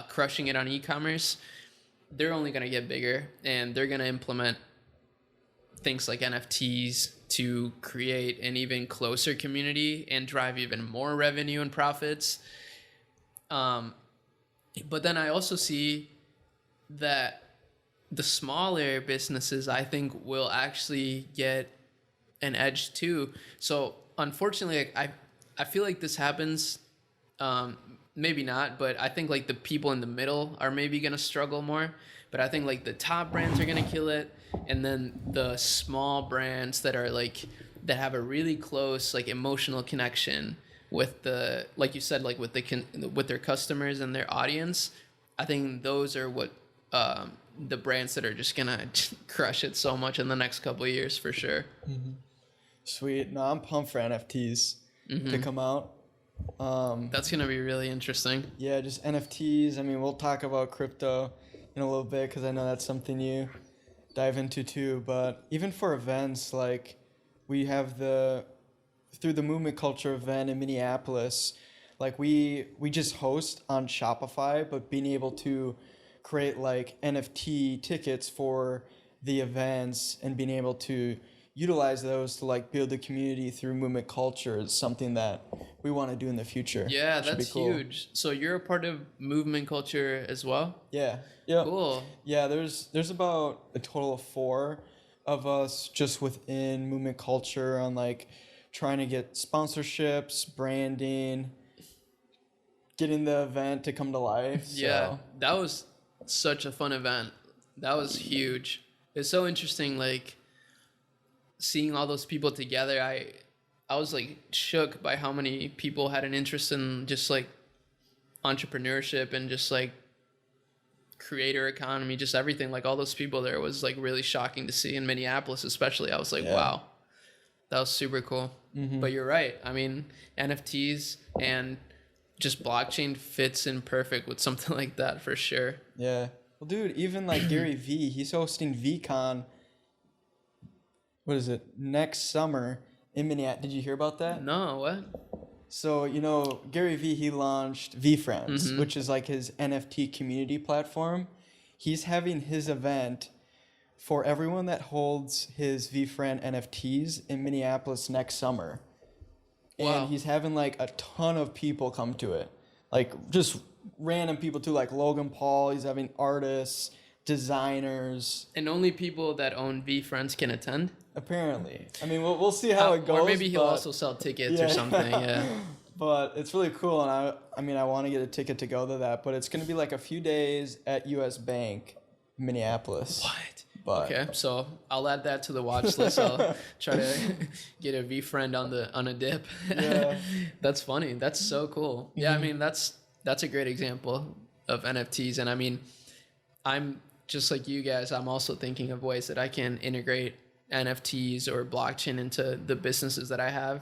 crushing it on e-commerce. They're only going to get bigger, and they're going to implement things like NFTs to create an even closer community and drive even more revenue and profits. But then I also see that the smaller businesses, I think, will actually get an edge too. So unfortunately, I feel like this happens, maybe not, but I think like the people in the middle are maybe going to struggle more. But I think like the top brands are going to kill it. And then the small brands that are like, that have a really close like emotional connection with the, like you said, like with their customers and their audience, I think those are what the brands that are just gonna crush it so much in the next couple of years for sure. Mm-hmm. Sweet. No, I'm pumped for NFTs to come out. That's gonna be really interesting. Yeah, just NFTs. I mean, we'll talk about crypto in a little bit because I know that's something you dive into too. But even for events, like we have through the movement culture event in Minneapolis, like we just host on Shopify, but being able to create like NFT tickets for the events and being able to utilize those to like build the community through movement culture is something that we want to do in the future. Yeah, that's cool. Huge. So you're a part of movement culture as well? Yeah. Yeah. Cool. Yeah, there's about a total of 4 of us just within movement culture on like trying to get sponsorships, branding, getting the event to come to life. Yeah, that was such a fun event. That was huge. It's so interesting, like seeing all those people together. I was like shook by how many people had an interest in just like entrepreneurship and just like creator economy, just everything. Like all those people there was like really shocking to see in Minneapolis, especially. I was like, wow, that was super cool. Mm-hmm. But you're right. I mean, NFTs and just blockchain fits in perfect with something like that for sure. Yeah. Well, dude, even like Gary V, he's hosting VCon. What is it? Next summer in Minneapolis. Did you hear about that? No, what? So, Gary V, he launched VFriends, which is like his NFT community platform. He's having his event for everyone that holds his VFriend NFTs in Minneapolis next summer. Wow. And he's having like a ton of people come to it. Like just random people too, like Logan Paul. He's having artists, designers. And only people that own VFriends can attend? Apparently. I mean, we'll see how it goes. Or maybe he'll also sell tickets or something, yeah. But it's really cool, and I want to get a ticket to go to that, but it's going to be like a few days at US Bank, Minneapolis. What? But okay, so I'll add that to the watch list. I'll try to get a VFriend on a dip. Yeah. That's funny. That's so cool. Yeah, I mean, that's a great example of NFTs, and I mean, I'm just like you guys, I'm also thinking of ways that I can integrate NFTs or blockchain into the businesses that I have,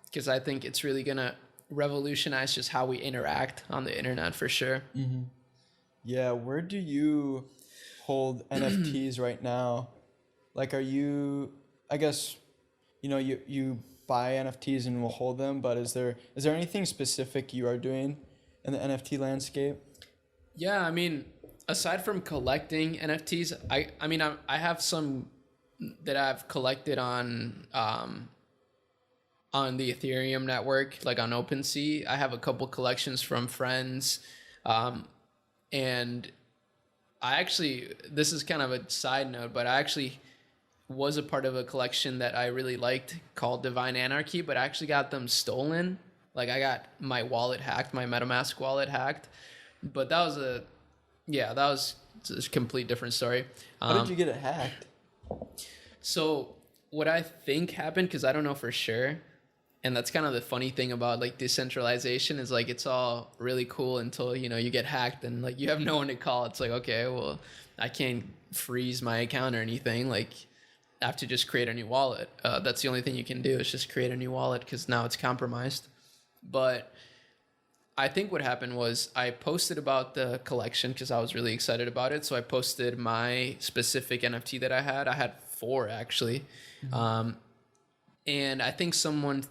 because I think it's really going to revolutionize just how we interact on the internet for sure. Mm-hmm. Yeah. Where do you hold NFTs right now? Like, are you, I guess, you buy NFTs and will hold them, but is there anything specific you are doing in the NFT landscape? Yeah. I mean, aside from collecting NFTs, I have some that I've collected on the Ethereum network, like on OpenSea. I have a couple collections from friends, and this is kind of a side note, but I actually was a part of a collection that I really liked called Divine Anarchy, but I actually got them stolen. Like I got my wallet hacked, my MetaMask wallet hacked, but that was a complete different story. How did you get it hacked? So what I think happened, because I don't know for sure, and that's kind of the funny thing about like decentralization, is like it's all really cool until you get hacked and like you have no one to call. It's like, okay, well, I can't freeze my account or anything. Like I have to just create a new wallet. That's the only thing you can do, is just create a new wallet, because now it's compromised. But I think what happened was I posted about the collection because I was really excited about it. So I posted my specific NFT that I had. I had 4 actually. And I think someone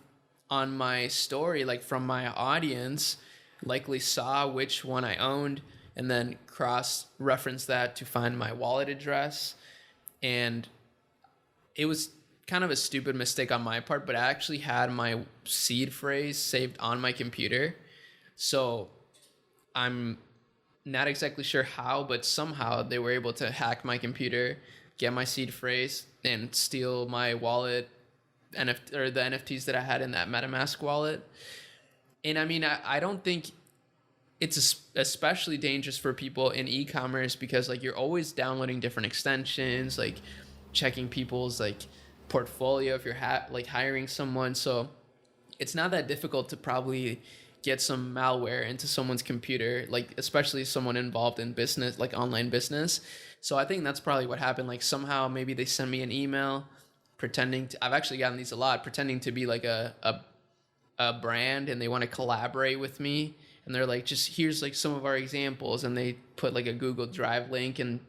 on my story, like from my audience, likely saw which one I owned and then cross-referenced that to find my wallet address. And it was kind of a stupid mistake on my part, but I actually had my seed phrase saved on my computer. So I'm not exactly sure how, but somehow they were able to hack my computer, get my seed phrase, and steal my wallet, or the NFTs that I had in that MetaMask wallet. And I mean, I don't think it's especially dangerous for people in e-commerce, because like you're always downloading different extensions, like checking people's like portfolio if you're like hiring someone. So it's not that difficult to probably get some malware into someone's computer, like especially someone involved in business, like online business. So I think that's probably what happened. Like somehow maybe they send me an email pretending to, I've actually gotten these a lot, pretending to be like a brand, and they want to collaborate with me, and they're like, just here's like some of our examples, and they put like a Google Drive link, and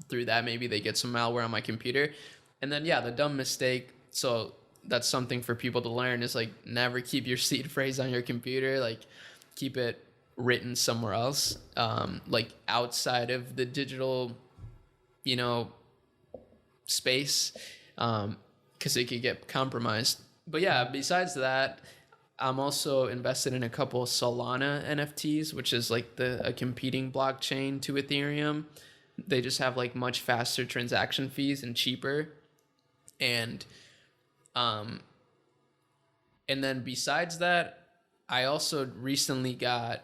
through that maybe they get some malware on my computer. And then the dumb mistake, so that's something for people to learn, is like never keep your seed phrase on your computer. Like keep it written somewhere else, like outside of the digital space, because it could get compromised. But yeah, besides that, I'm also invested in a couple of Solana NFTs, which is like a competing blockchain to Ethereum. They just have like much faster transaction fees and cheaper. And then besides that, I also recently got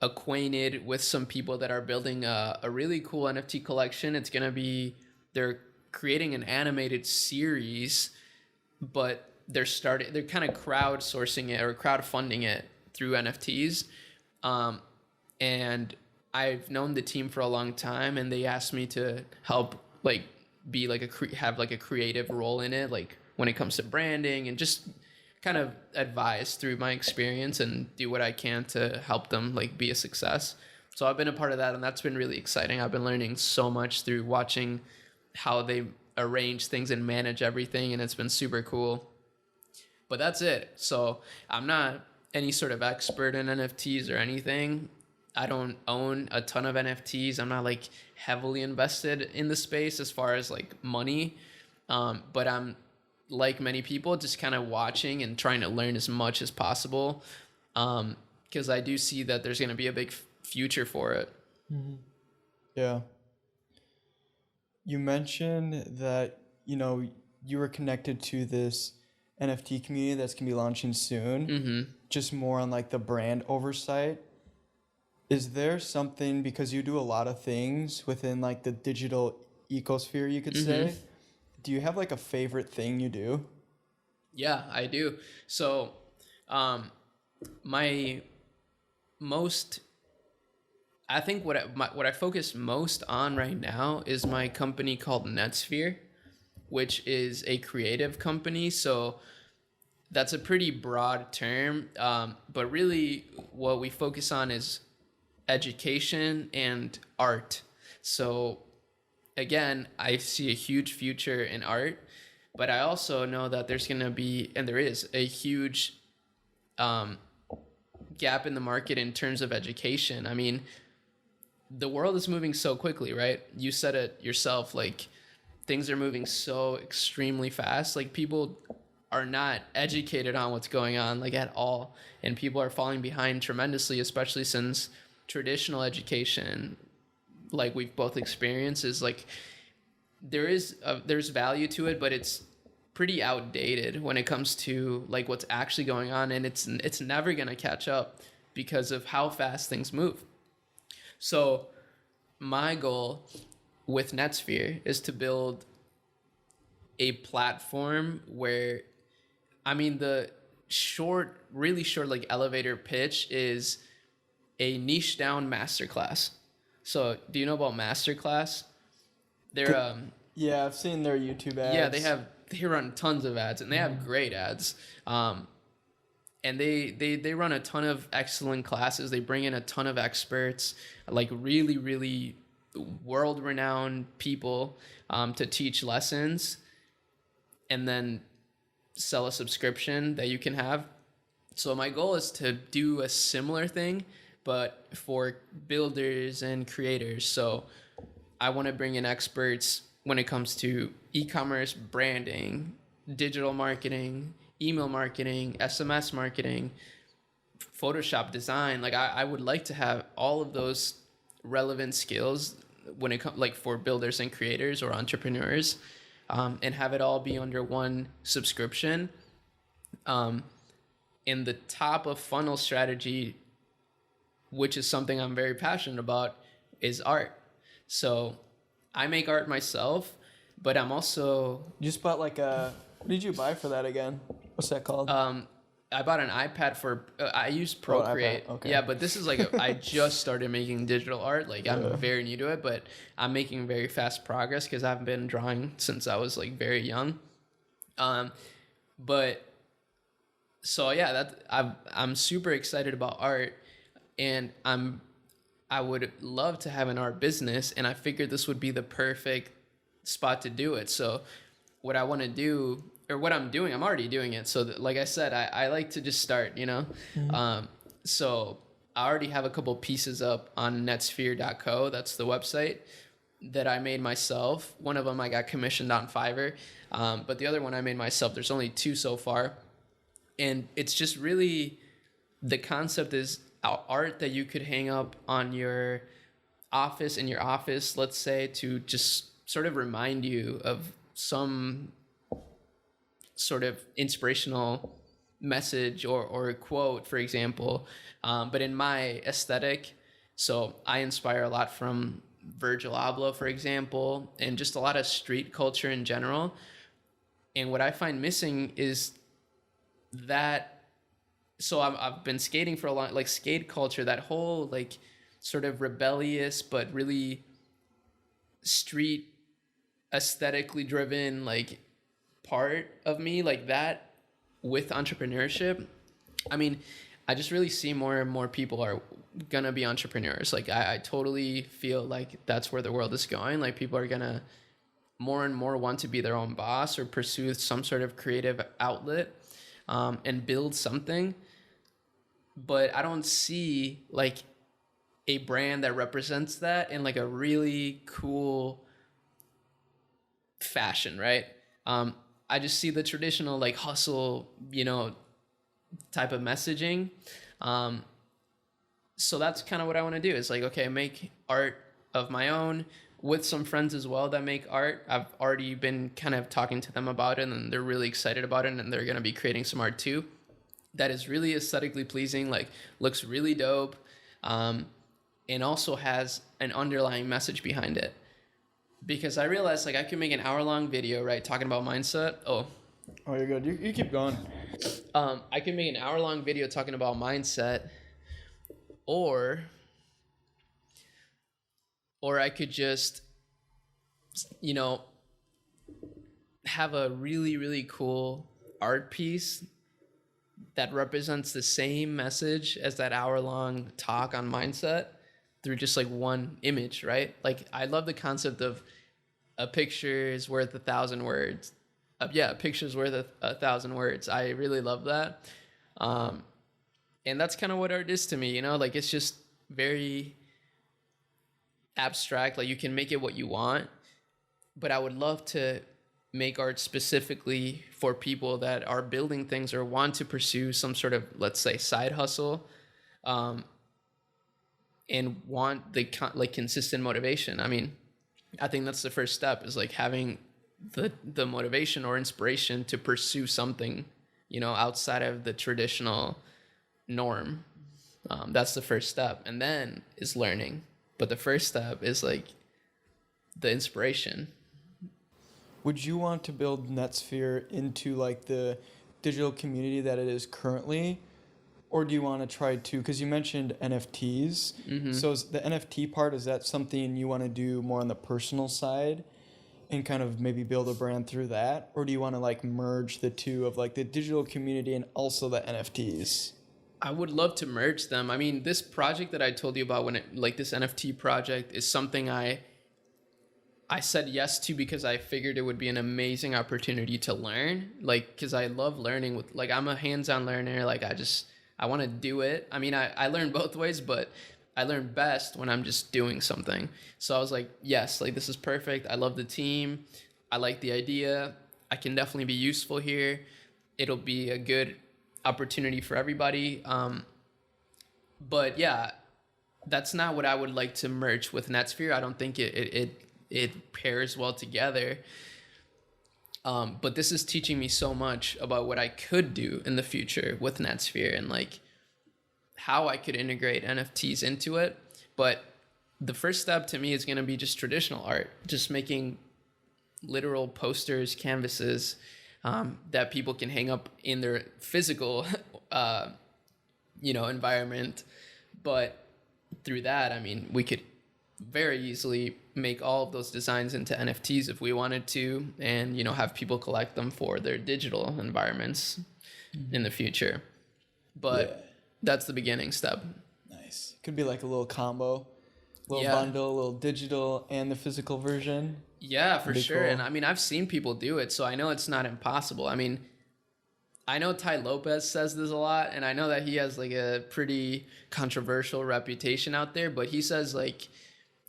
acquainted with some people that are building a really cool NFT collection. It's going to be, they're creating an animated series, but they're kind of crowdsourcing it or crowdfunding it through NFTs. And I've known the team for a long time, and they asked me to help like be like have like a creative role in it, like when it comes to branding, and just kind of advise through my experience and do what I can to help them like be a success. So I've been a part of that, and that's been really exciting. I've been learning so much through watching how they arrange things and manage everything, and it's been super cool. But that's it. So I'm not any sort of expert in NFTs or anything. I don't own a ton of NFTs. I'm not like heavily invested in the space as far as like money. But I'm, like many people, just kind of watching and trying to learn as much as possible. Because I do see that there's going to be a big future for it. Mm-hmm. Yeah. You mentioned that, you were connected to this NFT community that's going to be launching soon. Mm-hmm. Just more on like the brand oversight. Is there something, because you do a lot of things within like the digital ecosphere, you could say, do you have like a favorite thing you do? Yeah, I do. So my most, I think what I focus most on right now is my company called Netsphere, which is a creative company. So that's a pretty broad term, but really what we focus on is education and art. So again, I see a huge future in art, but I also know that there's going to be, and there is, a huge gap in the market in terms of education. I mean, the world is moving so quickly, right? You said it yourself, like things are moving so extremely fast. Like people are not educated on what's going on, like at all. And people are falling behind tremendously, especially since traditional education, like we've both experienced, is like there's value to it, but it's pretty outdated when it comes to like what's actually going on, and it's never going to catch up because of how fast things move. So my goal with Netsphere is to build a platform where, I mean, the really short, like elevator pitch is a niche down masterclass. So do you know about masterclass? They're Yeah, I've seen their YouTube ads. yeah, they run tons of ads, and they have great ads. And they run a ton of excellent classes. They bring in a ton of experts, like really, really world renowned people, to teach lessons, and then sell a subscription that you can have. So my goal is to do a similar thing, but for builders and creators. So I want to bring in experts when it comes to e-commerce, branding, digital marketing, email marketing, SMS marketing, Photoshop design. Like I would like to have all of those relevant skills when it comes, like, for builders and creators or entrepreneurs, and have it all be under one subscription. And the top of funnel strategy, which is something I'm very passionate about, is art. So I make art myself, but I'm also You just bought like a. What did you buy for that again? What's that called? I bought an iPad for I use Procreate. iPad, okay. Yeah, but this is like I just started making digital art. Like I'm very new to it, but I'm making very fast progress because I've been drawing since I was like very young. But so yeah, I'm super excited about art, and I would love to have an art business, and I figured this would be the perfect spot to do it. So what I want to do, or what I'm doing, I'm already doing it. So like I said, I like to just start, you know? So I already have a couple pieces up on netsphere.co. That's the website that I made myself. One of them I got commissioned on Fiverr, but the other one I made myself. There's only 2 so far. And it's just really, the concept is art that you could hang up on your office, in your office, let's say, to just sort of remind you of some sort of inspirational message or a quote, for example. But in my aesthetic, so I inspire a lot from Virgil Abloh, for example, and just a lot of street culture in general. And what I find missing is that, so I've been skating for a long, like skate culture, that whole like sort of rebellious but really street aesthetically driven like part of me, like that with entrepreneurship. I mean, I just really see more and more people are gonna be entrepreneurs. Like I totally feel like that's where the world is going. Like people are gonna more and more want to be their own boss or pursue some sort of creative outlet, and build something. But I don't see like a brand that represents that in like a really cool fashion, right? I just see the traditional like hustle, you know, type of messaging. So that's kind of what I want to do, is like, okay, make art of my own with some friends as well that make art. I've already been kind of talking to them about it, and they're really excited about it, and they're going to be creating some art too that is really aesthetically pleasing, like looks really dope, and also has an underlying message behind it. Because I realized like I could make an hour-long video, right, talking about mindset. Oh, you're good. You keep going. I can make an hour-long video talking about mindset, or I could just, you know, have a really, really cool art piece that represents the same message as that hour-long talk on mindset through just like one image, right? Like I love the concept of a picture is worth 1,000 words. A picture's worth 1,000 words. I really love that. And that's kind of what art is to me, you know, like it's just very abstract. Like you can make it what you want, but I would love to make art specifically for people that are building things or want to pursue some sort of, let's say, side hustle, and want the like consistent motivation. I mean, I think that's the first step, is like having the motivation or inspiration to pursue something, you know, outside of the traditional norm. That's the first step, and then is learning. But the first step is like the inspiration. Would you want to build Netsphere into like the digital community that it is currently? Or do you want to try to, because you mentioned NFTs. Mm-hmm. So is the NFT part, is that something you want to do more on the personal side and kind of maybe build a brand through that? Or do you want to like merge the two of like the digital community and also the NFTs? I would love to merge them. I mean, this project that I told you about, like this NFT project, is something I said yes to because I figured it would be an amazing opportunity to learn. Like, because I love learning with, like, I'm a hands-on learner. Like, I want to do it. I mean, I learn both ways, but I learn best when I'm just doing something. So I was like, yes, like this is perfect. I love the team. I like the idea. I can definitely be useful here. It'll be a good opportunity for everybody. But yeah, that's not what I would like to merge with Netsphere. I don't think it pairs well together. But this is teaching me so much about what I could do in the future with Netsphere and like how I could integrate NFTs into it. But the first step to me is going to be just traditional art, just making literal posters, canvases that people can hang up in their physical, environment. But through that, I mean, we could very easily make all of those designs into NFTs if we wanted to, and have people collect them for their digital environments in the future. But that's the beginning step. Nice. Could be like a little combo, little Yeah. bundle, little digital and the physical version. Yeah, for That'd be sure. cool. And I mean, I've seen people do it, so I know it's not impossible. I mean, I know Ty Lopez says this a lot, and I know that he has like a pretty controversial reputation out there, but he says like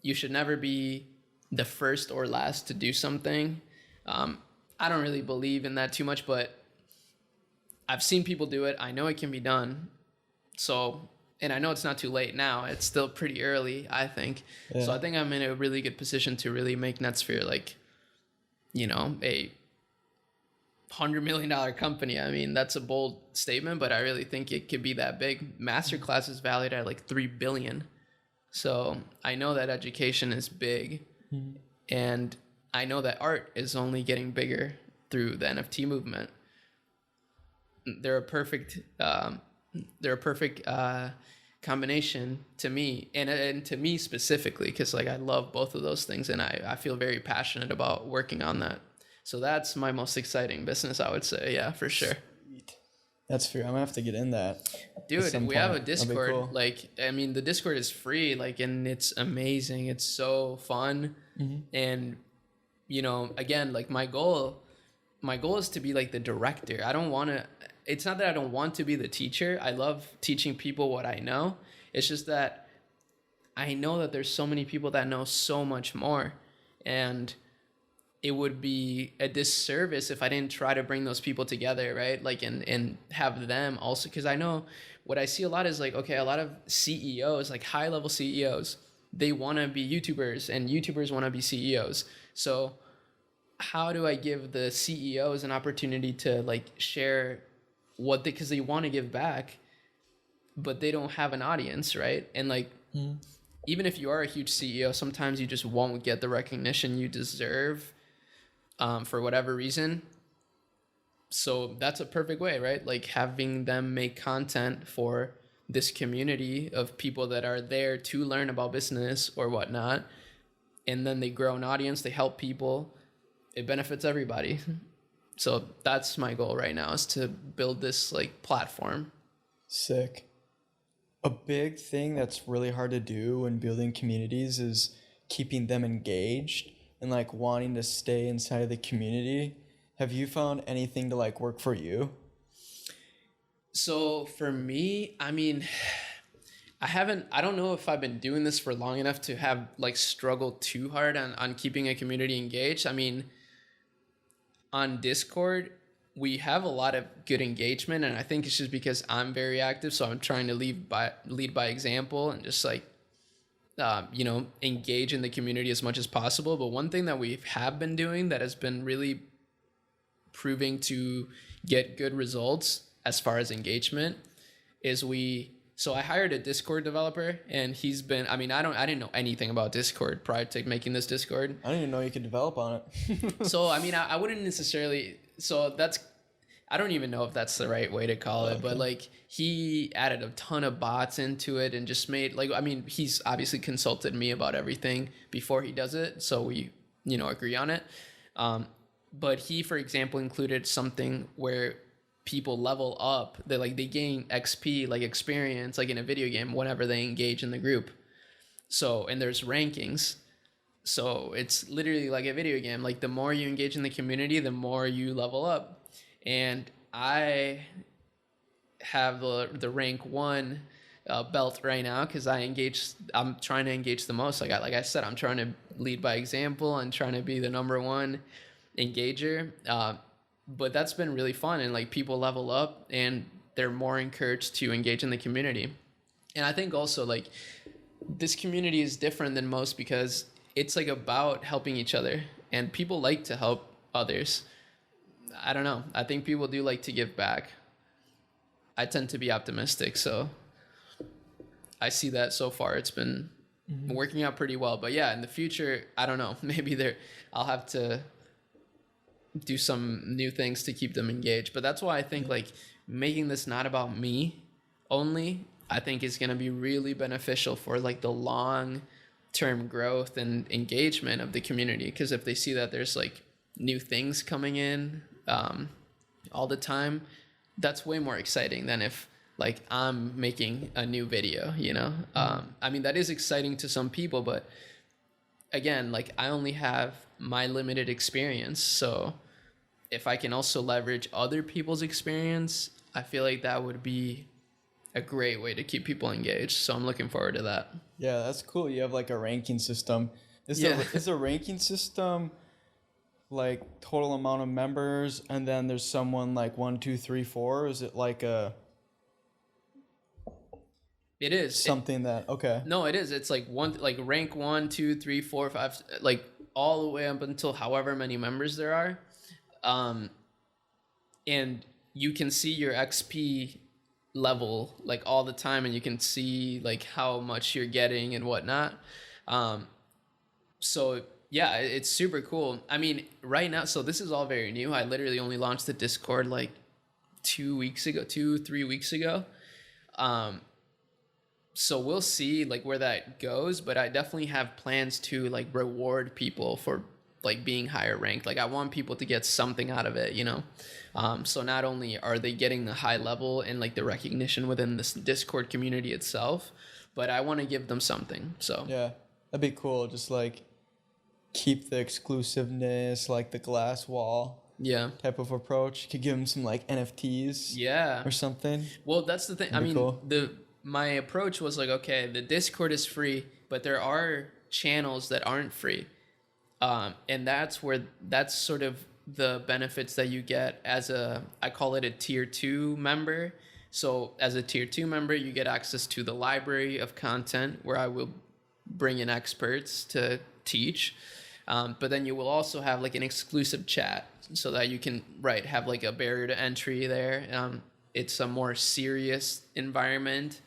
you should never be the first or last to do something. I don't really believe in that too much, but I've seen people do it. I know it can be done. So, and I know it's not too late now. It's still pretty early, I think. Yeah. So I think I'm in a really good position to really make Netsphere like, a $100 million company. I mean, that's a bold statement, but I really think it could be that big. Masterclass is valued at like $3 billion. So I know that education is big, and I know that art is only getting bigger through the NFT movement. They're a perfect combination to me, and to me specifically, because like I love both of those things, and I feel very passionate about working on that. So that's my most exciting business, I would say. Yeah, for sure. That's fair. I'm gonna have to get in that. Dude, we have a That'd be Discord. cool. Like, I mean, the Discord is free, like, and it's amazing. It's so fun. And, again, like my goal is to be like the director. It's not that I don't want to be the teacher. I love teaching people what I know. It's just that I know that there's so many people that know so much more. And it would be a disservice if I didn't try to bring those people together, right? Like, and have them also, because I know what I see a lot is like, okay, a lot of CEOs, like high level CEOs, they want to be YouTubers, and YouTubers want to be CEOs. So how do I give the CEOs an opportunity to like share because they want to give back, but they don't have an audience, right? And like, even if you are a huge CEO, sometimes you just won't get the recognition you deserve for whatever reason. So that's a perfect way, right? Like having them make content for this community of people that are there to learn about business or whatnot. And then they grow an audience, they help people. It benefits everybody. So that's my goal right now, is to build this like platform. Sick. A big thing that's really hard to do when building communities is keeping them engaged and like wanting to stay inside of the community. Have you found anything to like work for you? So for me, I mean, I don't know if I've been doing this for long enough to have like struggled too hard on keeping a community engaged. I mean, on Discord, we have a lot of good engagement, and I think it's just because I'm very active. So I'm trying to lead by example and just like, engage in the community as much as possible. But one thing that we have been doing that has been really proving to get good results as far as engagement is we So I hired a Discord developer, and he's been. I mean, I didn't know anything about Discord prior to making this Discord. I didn't even know you could develop on it. So I mean, I wouldn't necessarily. So that's. I don't even know if that's the right way to call it, but like he added a ton of bots into it and just made like. I mean, he's obviously consulted me about everything before he does it, so we agree on it. But he, for example, included something where people level up, they gain XP, like experience, like in a video game whenever they engage in the group. So, and there's rankings. So it's literally like a video game. Like the more you engage in the community, the more you level up. And I have the rank 1 belt right now because I'm trying to engage the most. Like I said, I'm trying to lead by example and trying to be the number 1 engager. But that's been really fun, and like people level up and they're more encouraged to engage in the community. And I think also like this community is different than most because it's like about helping each other, and people like to help others. I don't know. I think people do like to give back. I tend to be optimistic, so I see that so far it's been working out pretty well. But yeah, in the future, I don't know. Maybe I'll have to do some new things to keep them engaged. But that's why I think like making this not about me only, I think is going to be really beneficial for like the long term growth and engagement of the community. Because if they see that there's like new things coming in all the time, that's way more exciting than if like I'm making a new video, I mean, that is exciting to some people, but again, like I only have my limited experience. So if I can also leverage other people's experience, I feel like that would be a great way to keep people engaged. So I'm looking forward to that. Yeah, that's cool. You have like a ranking system. Is a ranking system like total amount of members, and then there's someone like 1, 2, 3, 4? Is it like a? It is something okay. No, it is. It's like rank 1, 2, 3, 4, 5, like all the way up until however many members there are. And you can see your XP level like all the time, and you can see like how much you're getting and whatnot. So yeah, it's super cool. I mean, right now, so this is all very new. I literally only launched the Discord like 3 weeks ago. So we'll see like where that goes, but I definitely have plans to like reward people for like being higher ranked. Like I want people to get something out of it, so not only are they getting the high level and like the recognition within this Discord community itself, but I want to give them something. So yeah, that'd be cool. Just like keep the exclusiveness, like the glass wall type of approach. You could give them some like NFTs or something. Well, that's the thing. That'd be cool. My approach was like, okay, the Discord is free, but there are channels that aren't free. And that's sort of the benefits that you get as I call it a tier 2 member. So as a tier 2 member, you get access to the library of content where I will bring in experts to teach. But then you will also have like an exclusive chat so that you can have like a barrier to entry there. It's a more serious environment,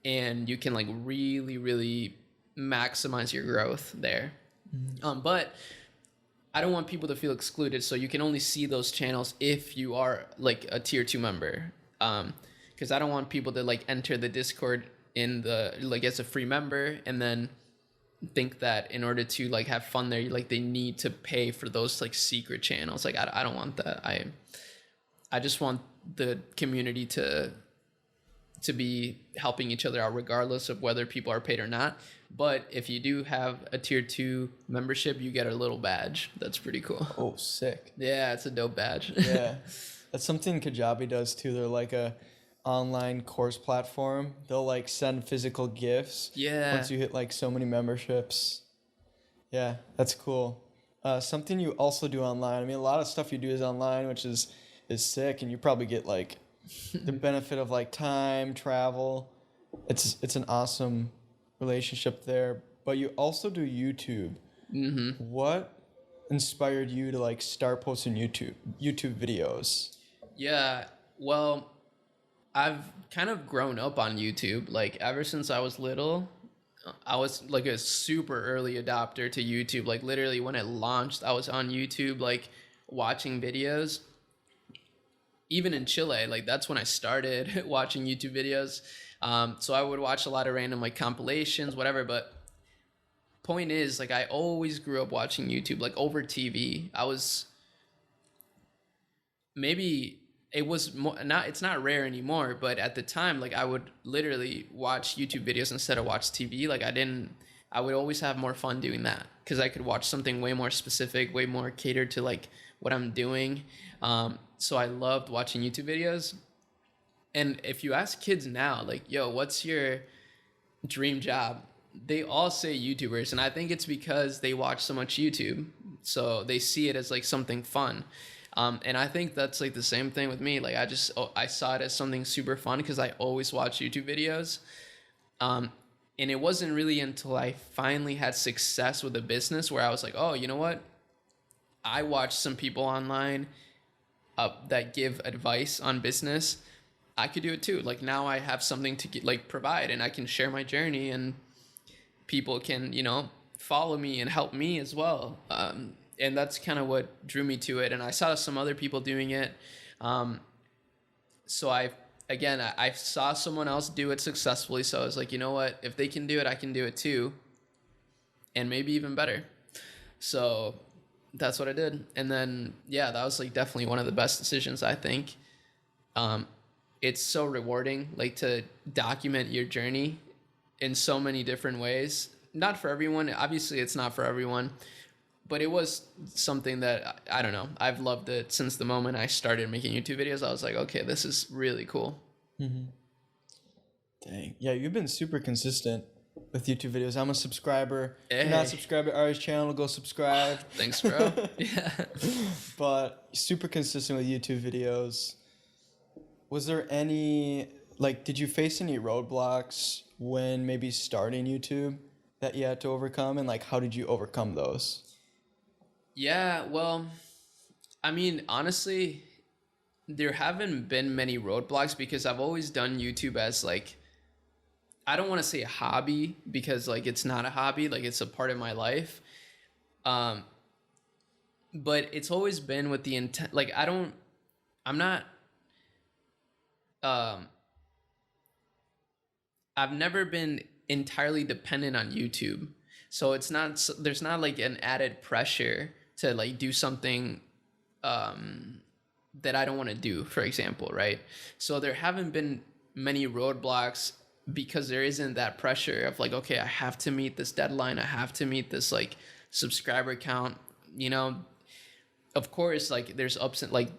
and you can like really, really maximize your growth there. But I don't want people to feel excluded, so you can only see those channels if you are like a tier 2 member. Because I don't want people to like enter the Discord in the like as a free member and then think that in order to like have fun there, like they need to pay for those like secret channels. Like I don't want that. I just want the community to be helping each other out regardless of whether people are paid or not. But if you do have a tier 2 membership, you get a little badge. That's pretty cool. Oh, sick. Yeah, it's a dope badge. Yeah. That's something Kajabi does too. They're like a online course platform. They'll like send physical gifts. Yeah. Once you hit like so many memberships. Yeah, that's cool. Something you also do online. I mean, a lot of stuff you do is online, which is sick, and you probably get like the benefit of like time, travel. It's an awesome relationship there. But you also do YouTube. Mm-hmm. What inspired you to like start posting YouTube videos? Yeah, well, I've kind of grown up on YouTube. Like ever since I was little, I was like a super early adopter to YouTube. Like literally when it launched, I was on YouTube, like watching videos. Even in Chile, like that's when I started watching YouTube videos. So I would watch a lot of random like compilations, whatever. But point is, like I always grew up watching YouTube, like over TV. I was maybe it was more not it's not rare anymore, but at the time like I would literally watch YouTube videos instead of watch TV. Like I would always have more fun doing that because I could watch something way more specific, way more catered to like what I'm doing. So I loved watching YouTube videos. And if you ask kids now, like, yo, what's your dream job? They all say YouTubers, and I think it's because they watch so much YouTube, so they see it as like something fun. And I think that's like the same thing with me. Like I saw it as something super fun because I always watch YouTube videos. And it wasn't really until I finally had success with a business where I was like, oh, you know what? I watched some people online that give advice on business. I could do it too. Like now I have something to like provide, and I can share my journey, and people can, follow me and help me as well. And that's kind of what drew me to it. And I saw some other people doing it. So I saw someone else do it successfully. So I was like, you know what, if they can do it, I can do it too. And maybe even better. So that's what I did. And then, yeah, that was like definitely one of the best decisions, I think. It's so rewarding, like to document your journey in so many different ways. Not for everyone. Obviously, it's not for everyone. But it was something that, I don't know, I've loved it since the moment I started making YouTube videos. I was like, okay, this is really cool. Mm-hmm. Dang. Yeah, you've been super consistent with YouTube videos. I'm a subscriber. If you're not subscribed to Arie's channel, go subscribe. Thanks, bro. Yeah. But super consistent with YouTube videos. Was there any, like, did you face any roadblocks when maybe starting YouTube that you had to overcome? And, like, how did you overcome those? Yeah, well, I mean, honestly, there haven't been many roadblocks because I've always done YouTube as, like, I don't want to say a hobby because, like, it's not a hobby. Like, it's a part of my life. But it's always been with the intent, like, I've never been entirely dependent on YouTube. So there's not like an added pressure to like do something that I don't want to do, for example, right? So there haven't been many roadblocks because there isn't that pressure of like, okay, I have to meet this deadline. I have to meet this like subscriber count, of course, like there's ups and like,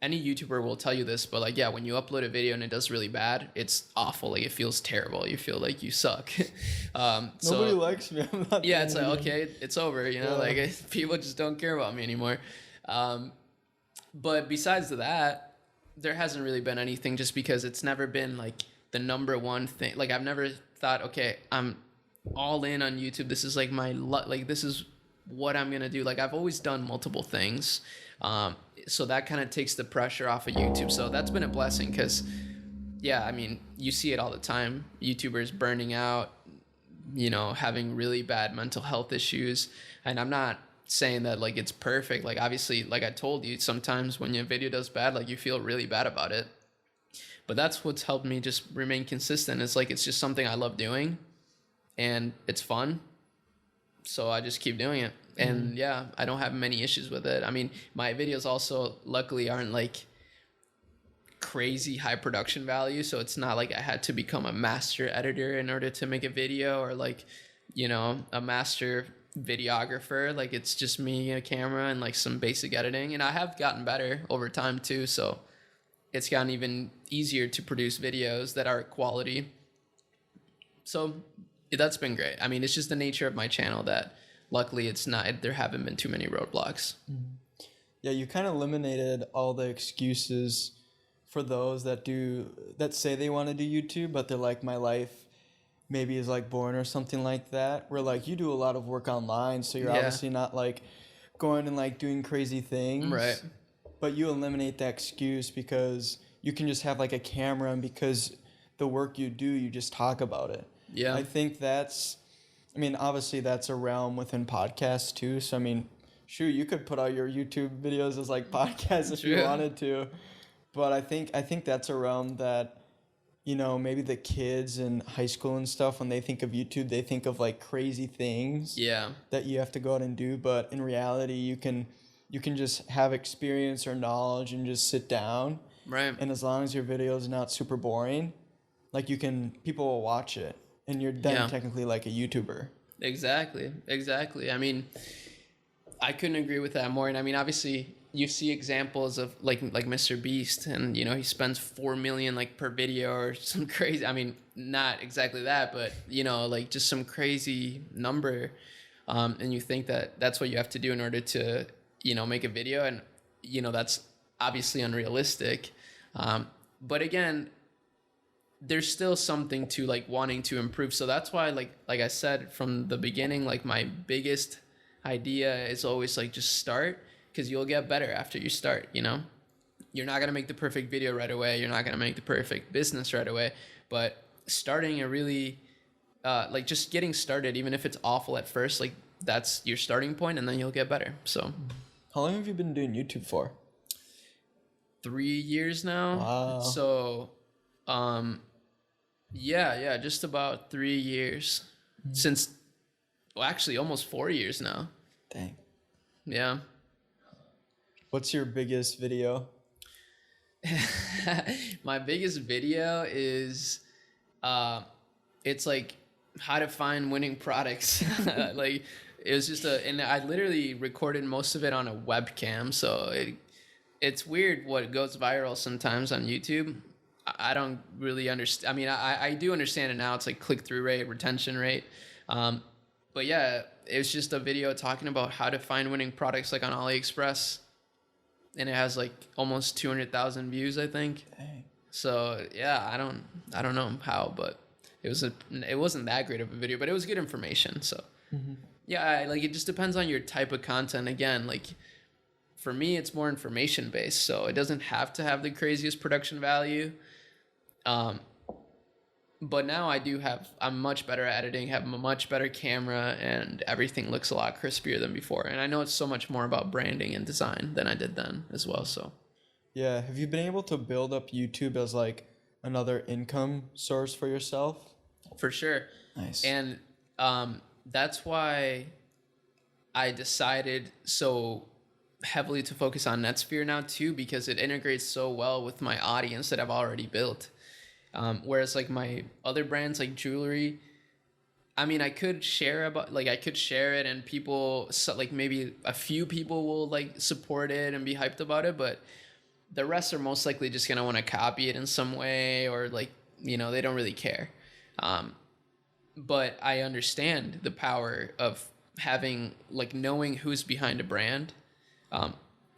any YouTuber will tell you this, but like, yeah, when you upload a video and it does really bad, it's awful. Like it feels terrible. You feel like you suck. Nobody likes me. I'm not yeah, it's like, okay, it's over. Like people just don't care about me anymore. But besides that, there hasn't really been anything just because it's never been like the number one thing. Like I've never thought, okay, I'm all in on YouTube. This is like this is what I'm going to do. Like I've always done multiple things. So that kind of takes the pressure off of YouTube. So that's been a blessing because, yeah, I mean, you see it all the time. YouTubers burning out, having really bad mental health issues. And I'm not saying that like it's perfect. Like obviously, like I told you, sometimes when your video does bad, like you feel really bad about it. But that's what's helped me just remain consistent. It's like it's just something I love doing and it's fun. So I just keep doing it. And yeah, I don't have many issues with it. I mean, my videos also luckily aren't like crazy high production value. So it's not like I had to become a master editor in order to make a video or like, a master videographer. Like it's just me, a camera and like some basic editing. And I have gotten better over time too. So it's gotten even easier to produce videos that are quality. So that's been great. I mean, it's just the nature of my channel that luckily there haven't been too many roadblocks. Yeah, you kind of eliminated all the excuses for those that say they want to do YouTube, but they're like, my life maybe is like boring or something like that. Where like you do a lot of work online, so you're obviously not like going and like doing crazy things. Right. But you eliminate that excuse because you can just have like a camera, and because the work you do, you just talk about it. Yeah. I think obviously that's a realm within podcasts too. So, I mean, shoot, you could put out your YouTube videos as like podcasts if you True. wanted to. But I think that's a realm that, maybe the kids in high school and stuff, when they think of YouTube, they think of like crazy things that you have to go out and do. But in reality, you can just have experience or knowledge and just sit down. Right. And as long as your video is not super boring, like people will watch it, and you're then technically like a YouTuber. Exactly. I mean, I couldn't agree with that more. And I mean, obviously, you see examples of like Mr. Beast, and he spends 4 million like per video or some crazy. I mean, not exactly that, but like just some crazy number. And you think that that's what you have to do in order to make a video, and that's obviously unrealistic. But again, there's still something to like wanting to improve. So that's why like I said from the beginning, like my biggest idea is always like just start, because you'll get better after you start. You're not going to make the perfect video right away, you're not going to make the perfect business right away, but starting a really like just getting started, even if it's awful at first, like that's your starting point, and then you'll get better. So how long have you been doing YouTube for? 3 years now. Wow. So yeah, just about 3 years. Since, well, actually almost 4 years now. Dang. Yeah. What's your biggest video? My biggest video is it's like how to find winning products. Like it was just and I literally recorded most of it on a webcam, so it's weird what goes viral sometimes on YouTube. I don't really understand. I mean, I do understand it now. It's like click-through rate, retention rate. But yeah, it was just a video talking about how to find winning products like on AliExpress. And it has like almost 200,000 views, I think. Dang. So yeah, I don't know how, but it wasn't that great of a video, but it was good information. So yeah, like it just depends on your type of content. Again, like for me, it's more information based, so it doesn't have to have the craziest production value. But now I'm much better at editing, have a much better camera, and everything looks a lot crispier than before. And I know it's so much more about branding and design than I did then as well. So yeah, have you been able to build up YouTube as like another income source for yourself? For sure. Nice. And that's why I decided so heavily to focus on Netsphere now too, because it integrates so well with my audience that I've already built. Whereas like my other brands like jewelry, I mean, I could share it, and people, so like maybe a few people will like support it and be hyped about it, but the rest are most likely just going to want to copy it in some way, or like, they don't really care. But I understand the power of having like knowing who's behind a brand.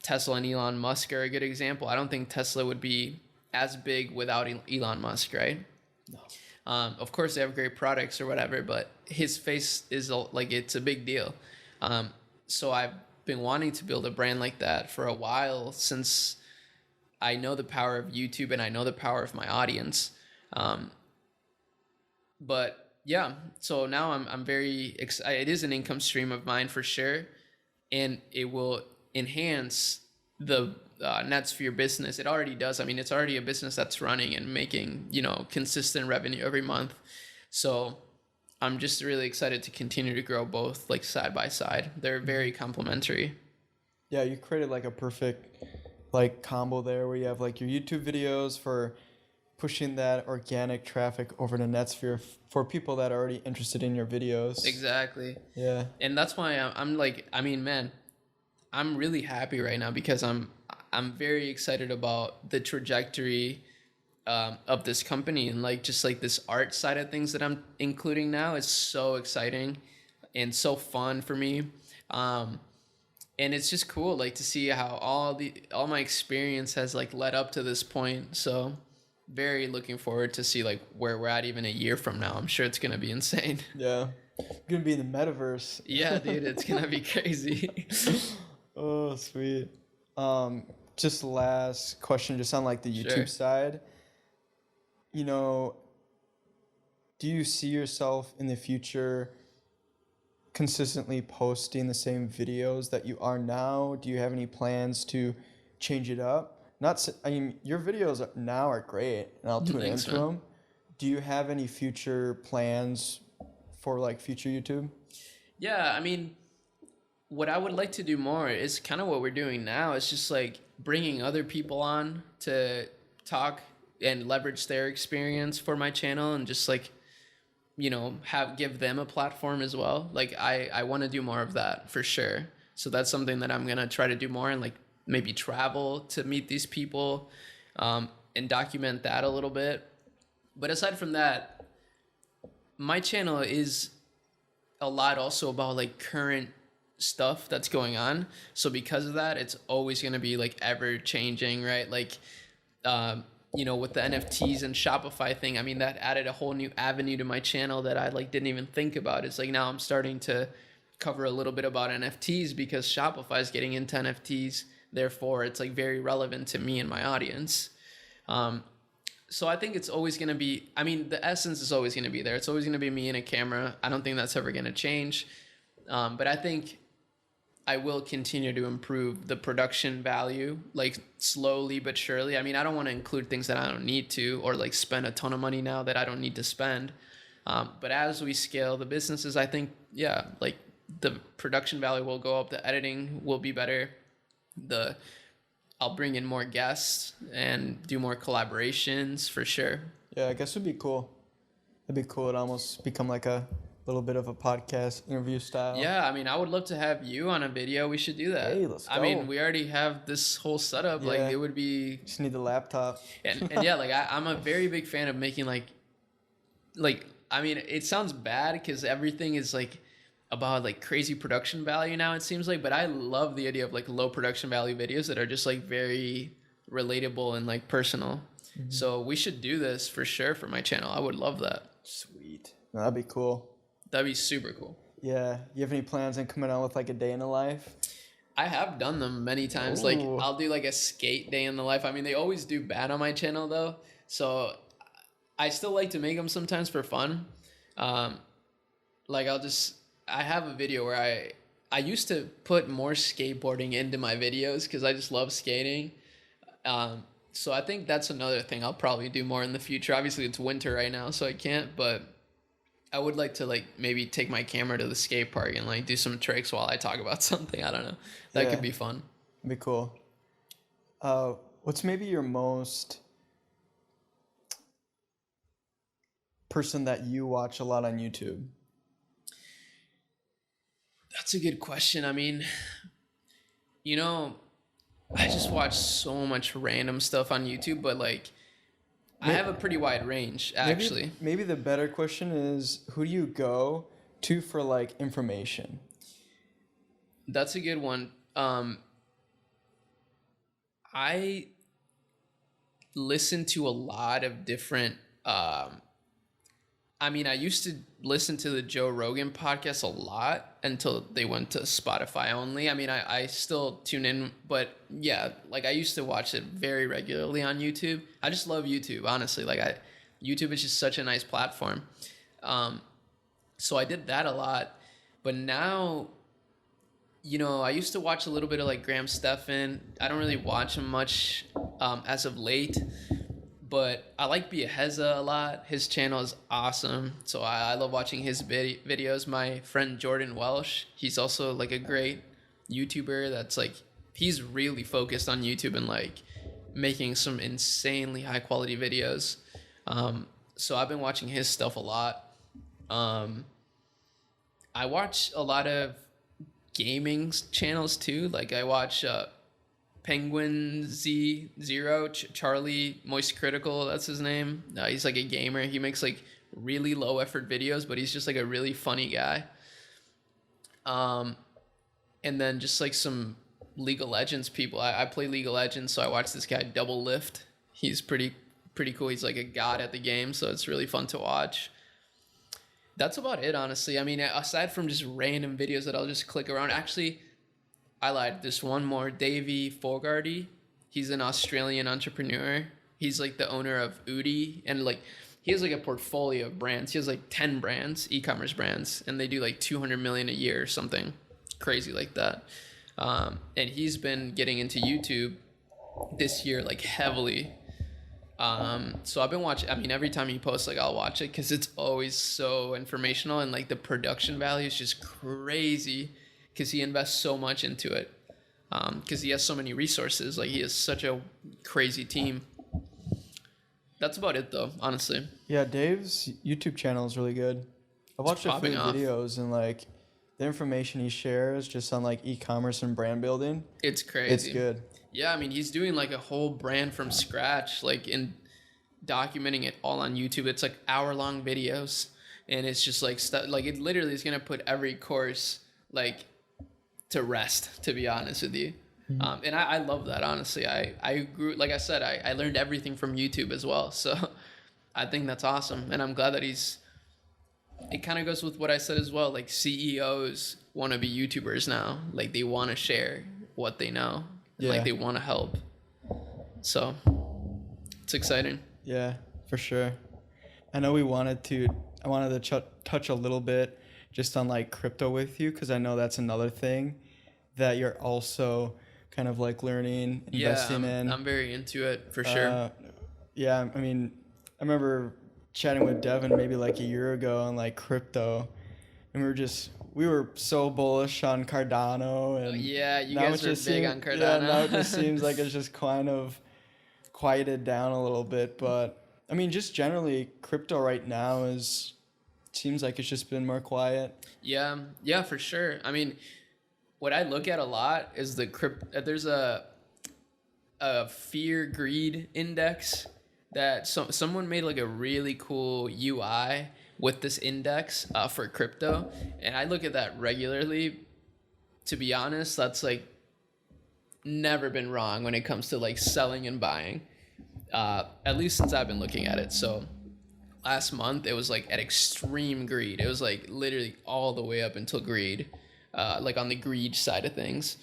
Tesla and Elon Musk are a good example. I don't think Tesla would be as big without Elon Musk, right? No. Of course they have great products or whatever, but his face is like, it's a big deal. So I've been wanting to build a brand like that for a while, since I know the power of YouTube and I know the power of my audience. But yeah, so now I'm very excited. It is an income stream of mine for sure, and it will enhance the Netsphere business. It already does. I mean, it's already a business that's running and making, consistent revenue every month. So I'm just really excited to continue to grow both like side by side. They're very complementary. Yeah, you created like a perfect like combo there, where you have like your YouTube videos for pushing that organic traffic over to Netsphere for people that are already interested in your videos. Exactly. Yeah. And that's why I'm like, I mean, man, I'm really happy right now, because I'm very excited about the trajectory of this company, and like just like this art side of things that I'm including now is so exciting and so fun for me. And it's just cool like to see how all my experience has like led up to this point. So very looking forward to see like where we're at even a year from now. I'm sure it's gonna be insane. Yeah. You're gonna be in the metaverse. Yeah, dude, it's gonna be crazy. Oh, sweet. just last question, just on like the YouTube Sure. side, you know, do you see yourself in the future consistently posting the same videos that you are now? Do you have any plans to change it up? I mean, your videos now are great, and I'll tune Thanks, into man. them. Do you have any future plans for like future YouTube? Yeah, I mean, what I would like to do more is kind of what we're doing now. It's just like bringing other people on to talk and leverage their experience for my channel, and just like, have give them a platform as well. Like I want to do more of that for sure. So that's something that I'm gonna try to do more, and like maybe travel to meet these people, and document that a little bit. But aside from that, my channel is a lot also about like current stuff that's going on. So because of that, it's always going to be like ever changing, right? Like, with the NFTs and Shopify thing, I mean, that added a whole new avenue to my channel that I like didn't even think about. It's like now I'm starting to cover a little bit about NFTs because Shopify is getting into NFTs. Therefore, it's like very relevant to me and my audience. So I think it's always going to be, I mean, the essence is always going to be there. It's always going to be me and a camera. I don't think that's ever going to change. But I think I will continue to improve the production value, like slowly but surely. I mean, I don't want to include things that I don't need to, or like spend a ton of money now that I don't need to spend. But as we scale the businesses, I think, yeah, like the production value will go up. The editing will be better. I'll bring in more guests and do more collaborations for sure. Yeah, I guess it'd be cool. It'd be cool. It'd almost become like a little bit of a podcast interview style. Yeah, I mean, I would love to have you on a video. We should do that. Hey, let's I go. mean, we already have this whole setup. Like, Yeah. it would be, Just need the laptop. and yeah, like I'm a very big fan of making like, I mean, it sounds bad because everything is like about like crazy production value now, it seems like, but I love the idea of like low production value videos that are just like very relatable and like personal. Mm-hmm. So we should do this for sure for my channel. I would love that. Sweet. No, that'd be cool. That'd be super cool. Yeah. You have any plans on coming out with like a day in the life? I have done them many times. Ooh. Like I'll do like a skate day in the life. I mean, they always do bad on my channel though. So I still like to make them sometimes for fun. Like I have a video where I used to put more skateboarding into my videos because I just love skating. So I think that's another thing I'll probably do more in the future. Obviously it's winter right now, so I can't, but I would like to like maybe take my camera to the skate park and like do some tricks while I talk about something. I don't know. That could be fun. It'd be cool. What's maybe your most person that you watch a lot on YouTube? That's a good question. I mean, I just watch so much random stuff on YouTube, but like I have a pretty wide range actually. Maybe the better question is, who do you go to for like information? That's a good one. I listen to a lot of different I mean, I used to listen to the Joe Rogan podcast a lot until they went to Spotify only. I mean, I still tune in, but yeah, like I used to watch it very regularly on YouTube. I just love YouTube, honestly. YouTube is just such a nice platform. So I did that a lot, but now, I used to watch a little bit of like Graham Stephan. I don't really watch him much as of late. But I like Biaheza a lot. His channel is awesome. So I love watching his videos. My friend Jordan Welsh, he's also like a great YouTuber that's like, he's really focused on YouTube and like making some insanely high quality videos. So I've been watching his stuff a lot. I watch a lot of gaming channels too. Like I watch Penguin Z0, Charlie Moist Critical, that's his name. He's like a gamer. He makes like really low effort videos, but he's just like a really funny guy. And then just like some League of Legends people. I play League of Legends, so I watch this guy Double Lift. He's pretty cool. He's like a god at the game, so it's really fun to watch. That's about it, honestly. I mean, aside from just random videos that I'll just click around. Actually, I lied. There's one more. Davey Fogarty. He's an Australian entrepreneur. He's like the owner of Udi, and like he has like a portfolio of brands. He has like 10 brands, e-commerce brands, and they do like 200 million a year or something crazy like that. And he's been getting into YouTube this year like heavily. So I've been watching. I mean, every time he posts, like I'll watch it because it's always so informational, and like the production value is just crazy because he invests so much into it. Because he has so many resources. Like he has such a crazy team. That's about it though, honestly. Yeah, Dave's YouTube channel is really good. I watched a few videos, and like the information he shares just on like e-commerce and brand building. It's crazy. It's good. Yeah, I mean, he's doing like a whole brand from scratch, like in documenting it all on YouTube. It's like hour-long videos, and it's just like stuff. Like it literally is gonna put every course like to rest, to be honest with you. And I love that, honestly. I grew, like I said, I learned everything from YouTube as well. So I think that's awesome. And I'm glad that it kind of goes with what I said as well. Like CEOs want to be YouTubers now. Like they want to share what they know. Yeah. Like they want to help. So it's exciting. Yeah, for sure. I know I wanted to touch a little bit just on like crypto with you, because I know that's another thing that you're also kind of like learning, investing in. I'm very into it for sure. Yeah, I mean, I remember chatting with Devin maybe like a year ago on like crypto, and we were so bullish on Cardano, and yeah, you guys were big on Cardano. Yeah, now it just seems like it's just kind of quieted down a little bit, but I mean, just generally, crypto right now seems like it's just been more quiet. Yeah, for sure. I mean, what I look at a lot is there's a fear greed index that someone made like a really cool UI with this index for crypto, and I look at that regularly. To be honest, that's like never been wrong when it comes to like selling and buying, at least since I've been looking at it. So last month it was like at extreme greed. It was like literally all the way up until greed, like on the greed side of things.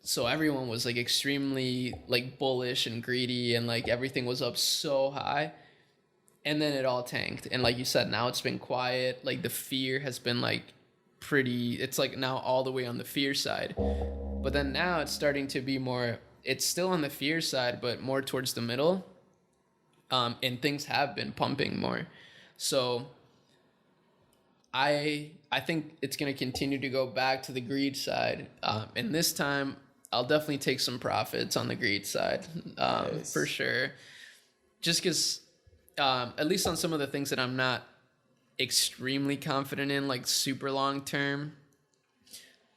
So everyone was like extremely like bullish and greedy, and like everything was up so high, and then it all tanked. And like you said, now it's been quiet. Like the fear has been like it's like now all the way on the fear side. But then now it's starting to be more, it's still on the fear side, but more towards the middle. And things have been pumping more. So I think it's going to continue to go back to the greed side. And this time I'll definitely take some profits on the greed side, nice. For sure. Just because, at least on some of the things that I'm not extremely confident in, like super long term,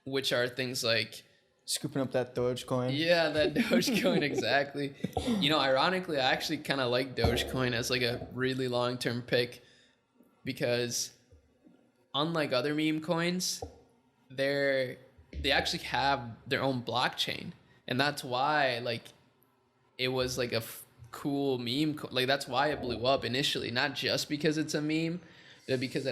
which are things like scooping up that Dogecoin. Yeah, that Dogecoin, exactly. You know, ironically, I actually kind of like Dogecoin as like a really long-term pick, because unlike other meme coins, they actually have their own blockchain, and that's why like it was like a cool meme. Like that's why it blew up initially, not just because it's a meme, but because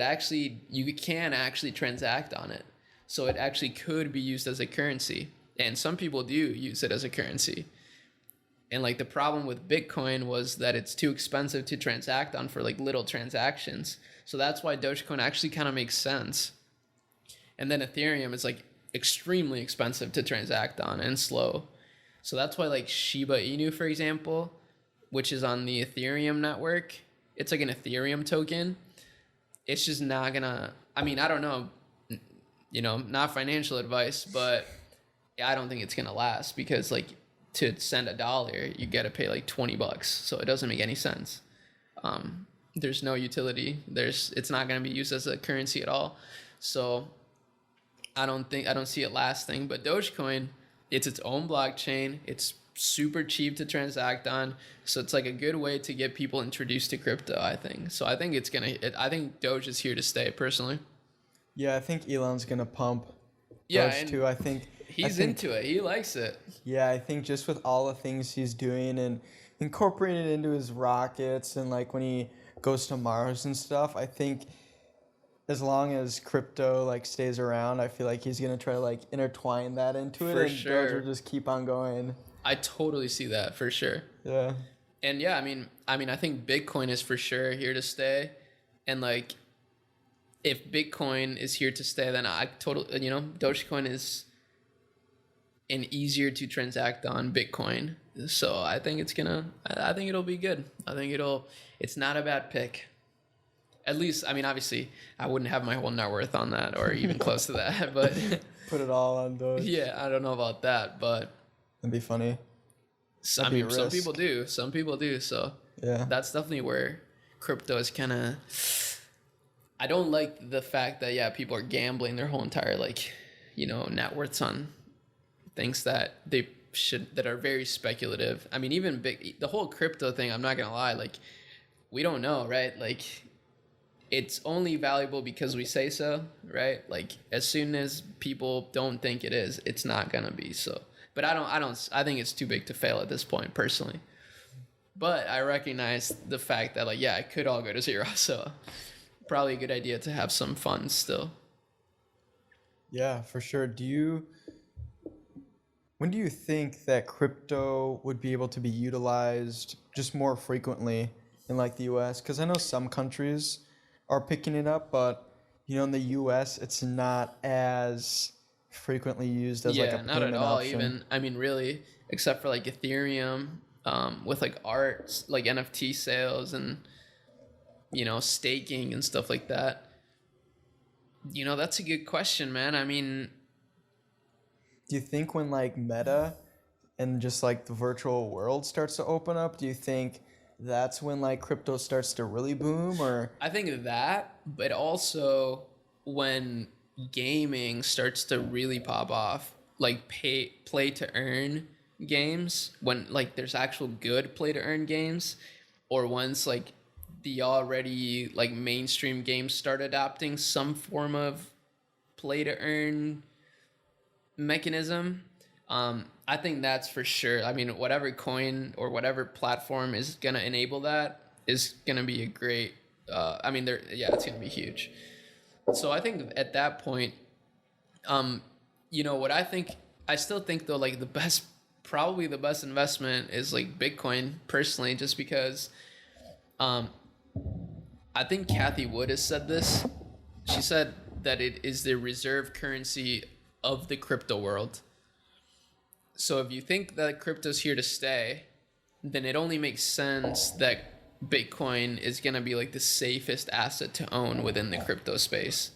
you can actually transact on it. So it actually could be used as a currency. And some people do use it as a currency. And like the problem with Bitcoin was that it's too expensive to transact on for like little transactions. So that's why Dogecoin actually kind of makes sense. And then Ethereum is like extremely expensive to transact on and slow. So that's why like Shiba Inu, for example, which is on the Ethereum network, it's like an Ethereum token. It's just not gonna, I mean, I don't know, you know, not financial advice, but I don't think it's gonna last, because like to send $1, you gotta pay like $20. So it doesn't make any sense. There's no utility. It's not gonna be used as a currency at all. So I don't see it lasting. But Dogecoin, it's its own blockchain. It's super cheap to transact on. So it's like a good way to get people introduced to crypto, I think. So I think I think Doge is here to stay, personally. Yeah, I think Elon's gonna pump Doge too. I think he's into it. He likes it. Yeah, I think just with all the things he's doing and incorporating it into his rockets, and like when he goes to Mars and stuff, I think as long as crypto like stays around, I feel like he's gonna try to like intertwine that into it, For and sure. Doge will just keep on going. I totally see that for sure. Yeah. And yeah, I think Bitcoin is for sure here to stay. And like, if Bitcoin is here to stay, then I totally, Dogecoin is an easier to transact on Bitcoin. So I think I think it'll be good. It's not a bad pick. At least, obviously, I wouldn't have my whole net worth on that or even close to that. But Put it all on Doge. yeah, I don't know about that. But That'd be funny. some people do. Some people do. So Yeah. that's definitely where crypto is kind of. I don't like the fact that people are gambling their whole entire net worths on things that that are very speculative. Even the whole crypto thing, I'm not gonna lie, we don't know, right? It's only valuable because we say so, right? As soon as people don't think it is, it's not gonna be so. But I think it's too big to fail at this point, personally. But I recognize the fact that it could all go to zero, so probably a good idea to have some funds still. Yeah, for sure. When do you think that crypto would be able to be utilized just more frequently in the US? Because I know some countries are picking it up, but in the US it's not as frequently used as a not at payment all option. even, really, except for Ethereum, with art, NFT sales and staking and stuff like that. That's a good question, man. Do you think when Meta and just the virtual world starts to open up, do you think that's when crypto starts to really boom? Or I think that, but also when gaming starts to really pop off, play to earn games, when there's actual good play to earn games, or once the already mainstream games start adopting some form of play to earn mechanism. I think that's for sure. Whatever coin or whatever platform is gonna enable that is gonna be a great. It's gonna be huge. So I think at that point, what I think. I still think though, probably the best investment is Bitcoin personally, just because. I think Kathy Wood has said this. She said that it is the reserve currency of the crypto world. So if you think that crypto's here to stay, then it only makes sense that Bitcoin is going to be the safest asset to own within the crypto space,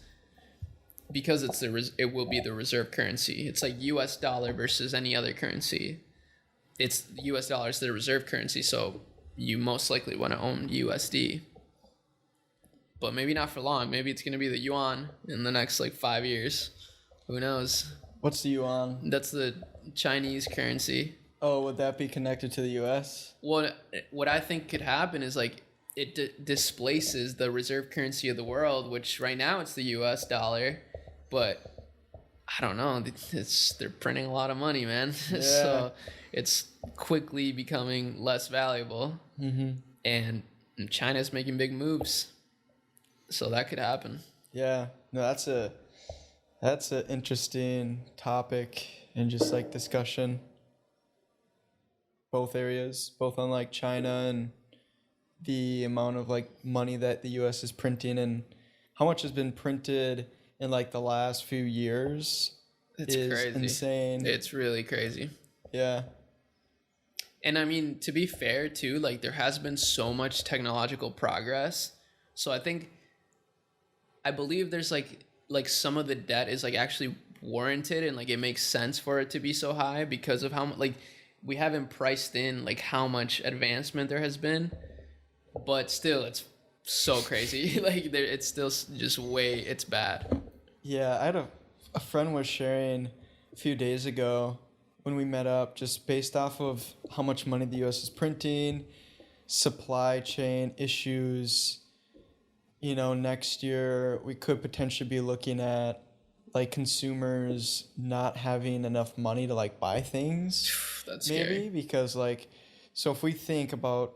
because it will be the reserve currency. It's US dollar versus any other currency. It's US dollar is the reserve currency, so you most likely want to own USD. But maybe not for long. Maybe it's going to be the yuan in the next 5 years. Who knows? What's the yuan? That's the Chinese currency. Oh, would that be connected to the US? What I think could happen is it displaces the reserve currency of the world, which right now it's the US dollar, but I don't know. They're printing a lot of money, man. Yeah. So it's quickly becoming less valuable. Mm-hmm. And China's making big moves. So that could happen. Yeah. No, that's a interesting topic and just discussion. Both areas, both on China and the amount of money that the US is printing and how much has been printed in the last few years. It's is crazy. Insane. It's really crazy. Yeah. And to be fair too, there has been so much technological progress. So I believe there's some of the debt is actually warranted, and it makes sense for it to be so high because of how we haven't priced in how much advancement there has been, but still it's so crazy. It's still just it's bad. Yeah, I had a friend was sharing a few days ago when we met up, just based off of how much money the US is printing, supply chain issues. Next year we could potentially be looking at consumers not having enough money to buy things. That's maybe scary. Because so if we think about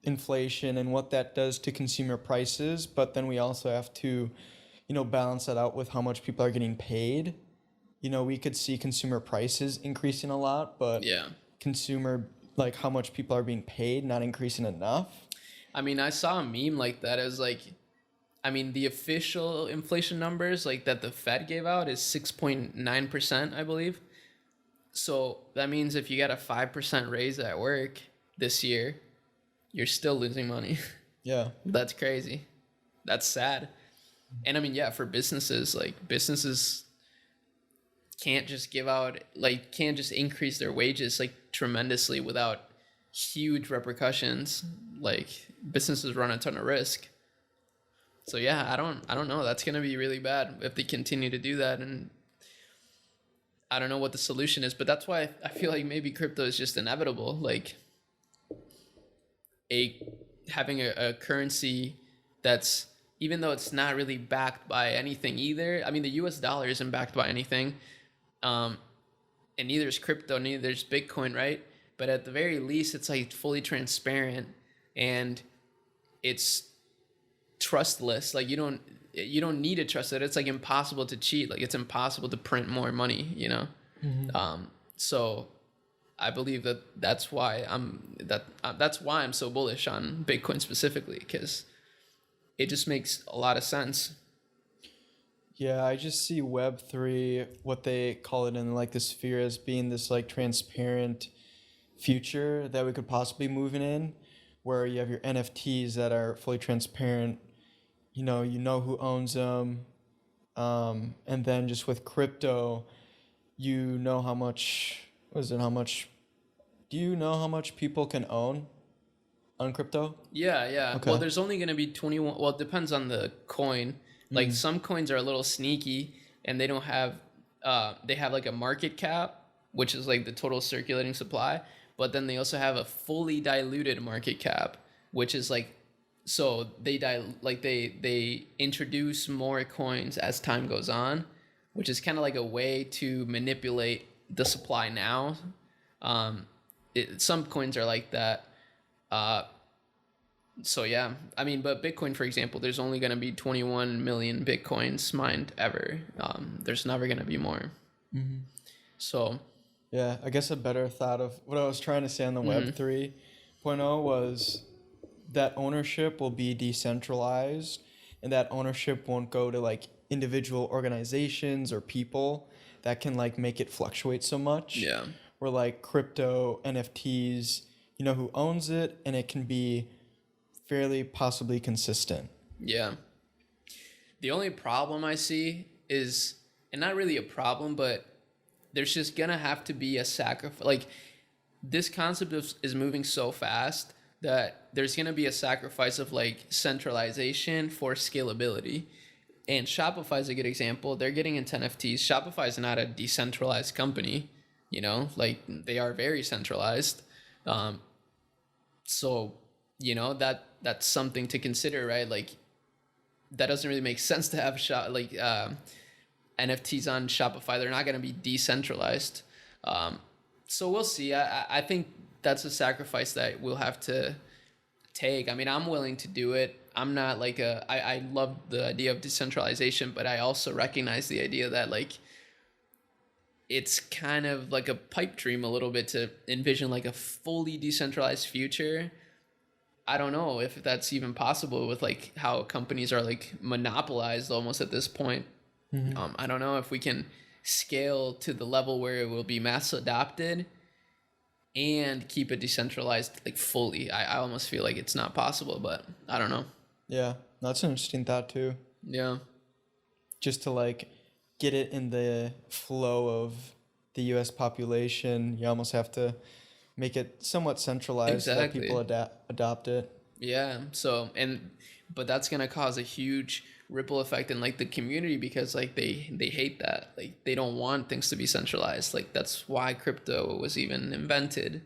inflation and what that does to consumer prices, but then we also have to balance that out with how much people are getting paid. We could see consumer prices increasing a lot, but Yeah. consumer, like how much people are being paid, not increasing enough. I mean, I saw a meme like that. It was like, I mean, the official inflation numbers like that the Fed gave out is 6.9%, I believe. So that means if you got a 5% raise at work this year, you're still losing money. Yeah. That's crazy. That's sad. And I mean, yeah, for businesses, like businesses can't just give out, like can't just increase their wages like tremendously without huge repercussions. Like businesses run a ton of risk. So yeah, I don't know. That's going to be really bad if they continue to do that. And I don't know what the solution is, but that's why I feel like maybe crypto is just inevitable. Like having a currency that's, even though it's not really backed by anything either. I mean, the US dollar isn't backed by anything. And neither is crypto, neither is Bitcoin, right? But at the very least, it's like fully transparent and it's trustless. Like you don't need to trust it. It's like impossible to cheat. Like it's impossible to print more money, you know? Mm-hmm. So I believe that's why I'm so bullish on Bitcoin specifically, because it just makes a lot of sense. Yeah, I just see Web3, what they call it in like the sphere, as being this like transparent future that we could possibly move in, where you have your NFTs that are fully transparent. You know who owns them. And then just with crypto, you know how much, do you know how much people can own on crypto? Yeah. Okay. Well, there's only going to be 21. Well, it depends on the coin. Like some coins are a little sneaky and they don't have, they have like a market cap, which is like the total circulating supply. But then they also have a fully diluted market cap, which is like, so they introduce more coins as time goes on, which is kind of like a way to manipulate the supply now. Some coins are like that. So yeah, I mean, but Bitcoin, for example, there's only going to be 21 million Bitcoins mined ever. There's never going to be more. Mm-hmm. So yeah, I guess a better thought of what I was trying to say on the Web 3.0 was that ownership will be decentralized, and that ownership won't go to like individual organizations or people that can like make it fluctuate so much. Yeah. Where like crypto, NFTs, you know who owns it, and it can be fairly possibly consistent. Yeah. The only problem I see is, and not really a problem, but there's just gonna have to be a sacrifice. Like this concept is moving so fast that there's gonna be a sacrifice of like centralization for scalability. And Shopify is a good example. They're getting into NFTs. Shopify is not a decentralized company, you know, like they are very centralized. So, you know, that's something to consider, right? Like that doesn't really make sense to have NFTs on Shopify. They're not going to be decentralized. So we'll see. I think that's a sacrifice that we'll have to take. I mean, I'm willing to do it. I'm not like I love the idea of decentralization, but I also recognize the idea that like it's kind of like a pipe dream a little bit to envision like a fully decentralized future. I don't know if that's even possible with like how companies are like monopolized almost at this point. Mm-hmm. I don't know if we can scale to the level where it will be mass adopted and keep it decentralized like fully. I almost feel like it's not possible, but I don't know. Yeah, that's an interesting thought too. Yeah. Just to like get it in the flow of the US population, you almost have to make it somewhat centralized so that people adopt it. Yeah. So, but that's going to cause a huge ripple effect in like the community, because like they hate that. Like they don't want things to be centralized. Like that's why crypto was even invented.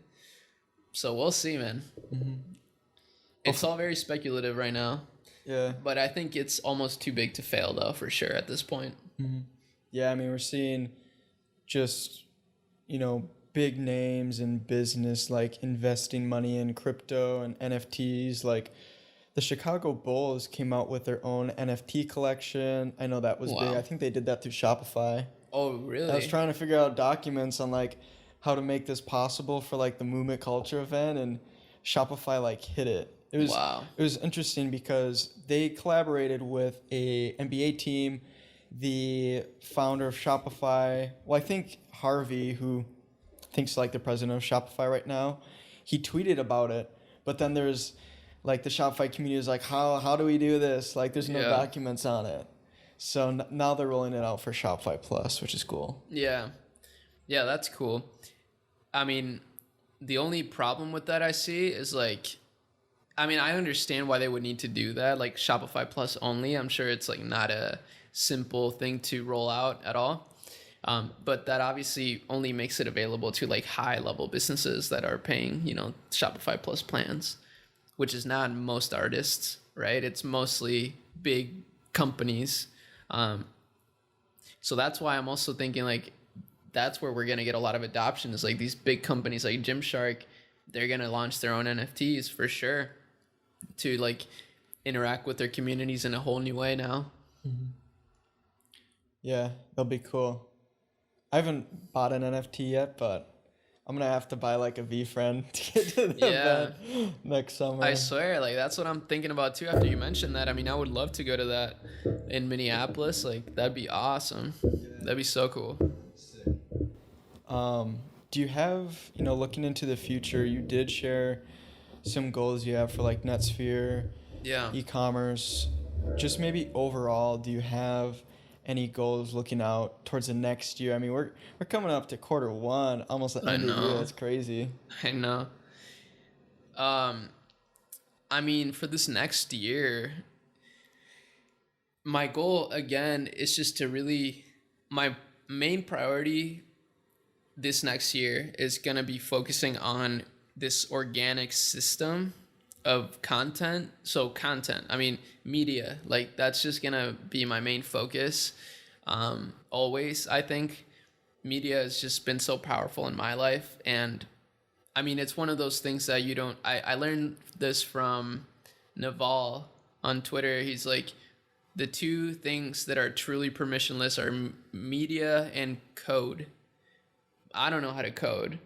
So we'll see, man. Mm-hmm. It's all very speculative right now. Yeah. But I think it's almost too big to fail though, for sure at this point. Mm-hmm. Yeah. I mean, we're seeing just, you know, big names in business like investing money in crypto and NFTs. Like the Chicago Bulls came out with their own NFT collection. I know that was big. I think they did that through Shopify. Oh, really? I was trying to figure out documents on like how to make this possible for like the movement culture event, and Shopify like hit it. Wow. It was interesting because they collaborated with a NBA team, the founder of Shopify. Well, I think Harvey, who thinks like the president of Shopify right now, he tweeted about it. But then there's like the Shopify community is like, how do we do this? Like there's no documents on it. So now they're rolling it out for Shopify Plus, which is cool. Yeah. Yeah, that's cool. I mean, the only problem with that I see is like, I mean, I understand why they would need to do that, like Shopify Plus only. I'm sure it's like not a simple thing to roll out at all. But that obviously only makes it available to like high level businesses that are paying, you know, Shopify Plus plans, which is not most artists, right? It's mostly big companies. So that's why I'm also thinking like, that's where we're going to get a lot of adoption is like these big companies like Gymshark, they're going to launch their own NFTs for sure to like interact with their communities in a whole new way now. Mm-hmm. Yeah, that'll be cool. I haven't bought an NFT yet, but I'm going to have to buy like a VFriend to get to the event next summer. I swear, like that's what I'm thinking about too after you mentioned that. I mean, I would love to go to that in Minneapolis. Like that'd be awesome. That'd be so cool. Do you have, you know, looking into the future, you did share some goals you have for like Netsphere, e-commerce, just maybe overall, do you have any goals looking out towards the next year? I mean, we're coming up to Q1, almost the end of the year. That's crazy. I know. I mean, for this next year, my goal again is just to really, my main priority this next year is going to be focusing on this organic system of content. So content, I mean, media, like that's just going to be my main focus. Always, I think media has just been so powerful in my life. And I mean, it's one of those things that you don't, I learned this from Naval on Twitter. He's like, the two things that are truly permissionless are media and code. I don't know how to code,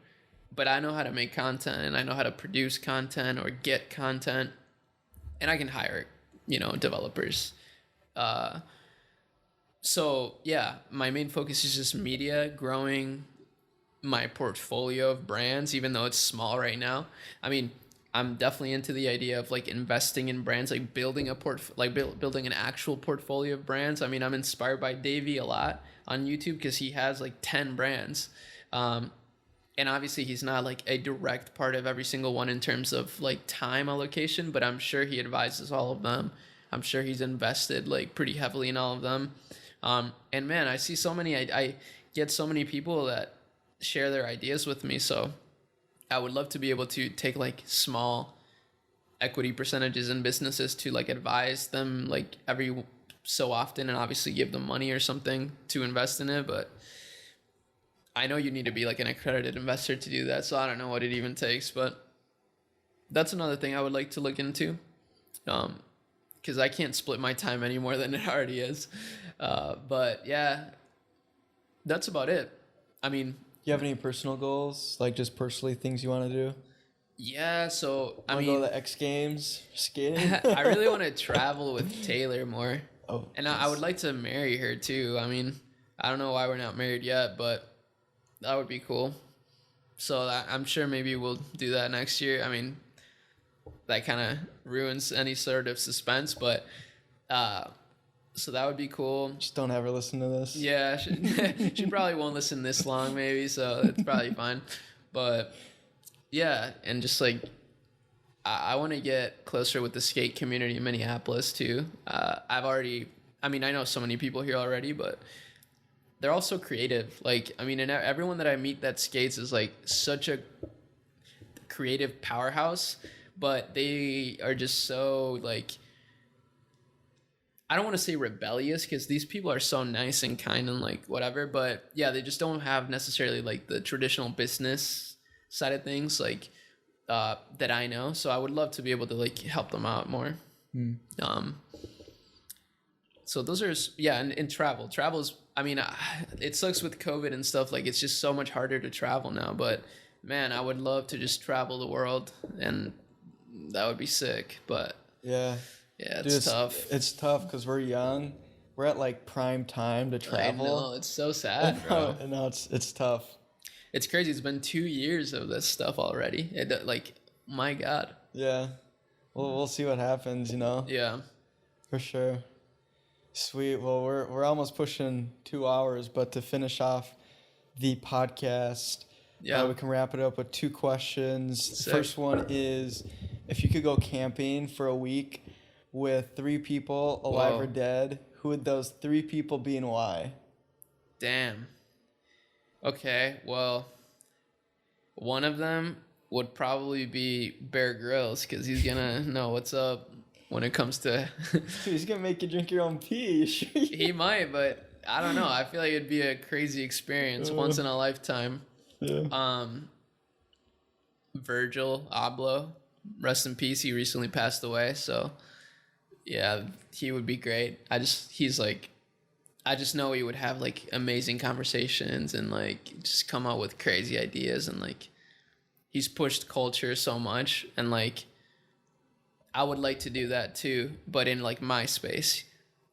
but I know how to make content and I know how to produce content or get content, and I can hire, you know, developers. So yeah, my main focus is just media, growing my portfolio of brands, even though it's small right now. I mean, I'm definitely into the idea of like investing in brands, like building a building an actual portfolio of brands. I mean, I'm inspired by Davey a lot on YouTube because he has like 10 brands. And obviously he's not like a direct part of every single one in terms of like time allocation, but I'm sure he advises all of them. I'm sure he's invested like pretty heavily in all of them. And man, I see so many, I get so many people that share their ideas with me. So I would love to be able to take like small equity percentages in businesses to like advise them like every so often, and obviously give them money or something to invest in it. But I know you need to be like an accredited investor to do that, so I don't know what it even takes, but that's another thing I would like to look into, because I can't split my time any more than it already is. But yeah, that's about it. I mean, you have any personal goals, like just personally things you want to do? Yeah, so I mean, go to the X Games skating. I really want to travel with Taylor more. Oh, and I would like to marry her too. I mean, I don't know why we're not married yet, but that would be cool. So I'm sure maybe we'll do that next year. I mean, that kind of ruins any sort of suspense, but so that would be cool. Just don't ever listen to this. Yeah, she probably won't listen this long maybe, so it's probably fine. But yeah, and just like I want to get closer with the skate community in Minneapolis too. I know so many people here already, but they're all so creative. Like, I mean, and everyone that I meet that skates is like such a creative powerhouse, but they are just so like, I don't want to say rebellious because these people are so nice and kind and like whatever, but yeah, they just don't have necessarily like the traditional business side of things like that I know. So I would love to be able to like help them out more. So those are, yeah, and travel is I mean, it sucks with COVID and stuff. Like, it's just so much harder to travel now. But man, I would love to just travel the world, and that would be sick. But Yeah. yeah, it's tough. It's tough because we're young. We're at like prime time to travel. I know, it's so sad, bro. No, it's tough. It's crazy. It's been 2 years of this stuff already. Like, my God. Yeah. We'll see what happens, you know. Yeah. For sure. Sweet. Well, we're almost pushing 2 hours, but to finish off the podcast, Yeah. we can wrap it up with 2 questions. Sick. The first one is, if you could go camping for a week with 3 people, alive or dead, who would those 3 people be and why? Damn. Okay, well, one of them would probably be Bear Grylls, because he's gonna know what's up when it comes to Dude, he's gonna make you drink your own pee. He might, but I don't know. I feel like it'd be a crazy experience, once in a lifetime. Yeah. Virgil Abloh, rest in peace. He recently passed away, so yeah, he would be great. I just know he would have like amazing conversations and like just come out with crazy ideas, and like he's pushed culture so much, and like I would like to do that too, but in like my space.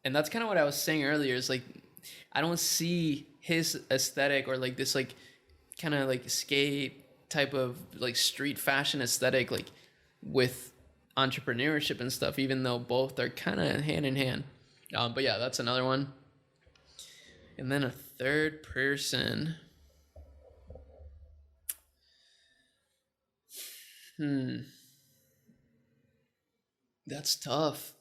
And that's kind of what I was saying earlier, is like I don't see his aesthetic or like this like kind of like skate type of like street fashion aesthetic like with entrepreneurship and stuff, even though both are kind of hand in hand. But yeah, that's another one. And then a third person. That's tough.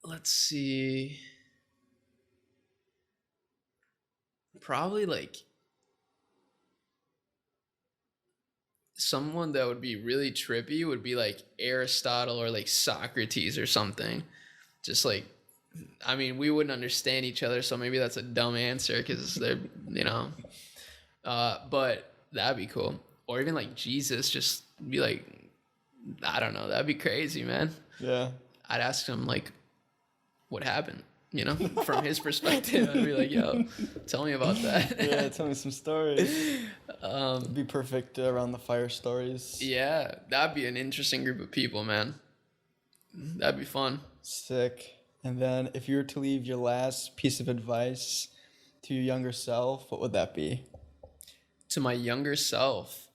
Let's see. Probably like someone that would be really trippy would be like Aristotle or like Socrates or something. Just like, I mean, we wouldn't understand each other, so maybe that's a dumb answer because they're, you know, but that'd be cool. Or even like Jesus, just be like, I don't know, that'd be crazy, man. Yeah. I'd ask him like, what happened? You know, from his perspective, I'd be like, yo, tell me about that. Yeah, tell me some stories. Be perfect around the fire stories. Yeah, that'd be an interesting group of people, man. That'd be fun. Sick. And then if you were to leave your last piece of advice to your younger self, what would that be? To my younger self,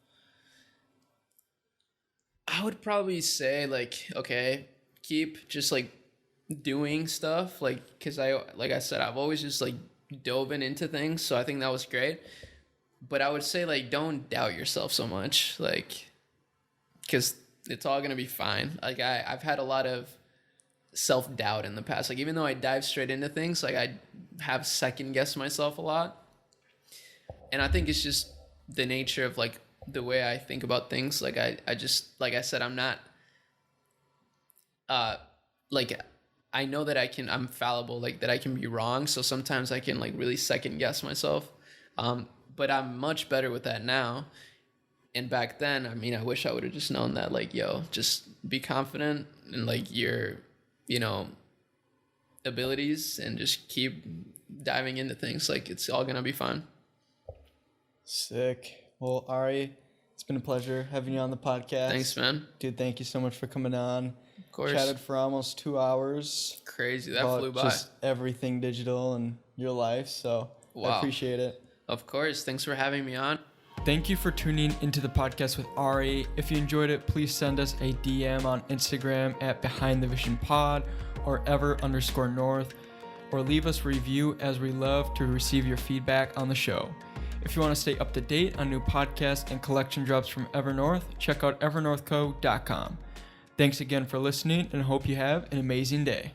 I would probably say like, okay, keep just like doing stuff, like, because like I said, I've always just like dove into things, so I think that was great. But I would say like don't doubt yourself so much, like, because it's all gonna be fine. Like I've had a lot of self-doubt in the past, like even though I dive straight into things, like I have second guessed myself a lot, and I think it's just the nature of like the way I think about things. Like I just, like I said, I'm not like, I know that I'm fallible, like that I can be wrong. So sometimes I can like really second guess myself. But I'm much better with that now. And back then, I mean, I wish I would have just known that, like, yo, just be confident in like your, you know, abilities and just keep diving into things. Like it's all going to be fun. Sick. Well, Arie, it's been a pleasure having you on the podcast. Thanks, man. Dude, thank you so much for coming on. Of course. Chatted for almost 2 hours. Crazy. That flew by. Just everything digital in your life. So I appreciate it. Of course. Thanks for having me on. Thank you for tuning into the podcast with Arie. If you enjoyed it, please send us a DM on Instagram at BehindTheVisionPod or ever_north, or leave us a review, as we love to receive your feedback on the show. If you want to stay up to date on new podcasts and collection drops from Evernorth, check out evernorthco.com. Thanks again for listening, and hope you have an amazing day.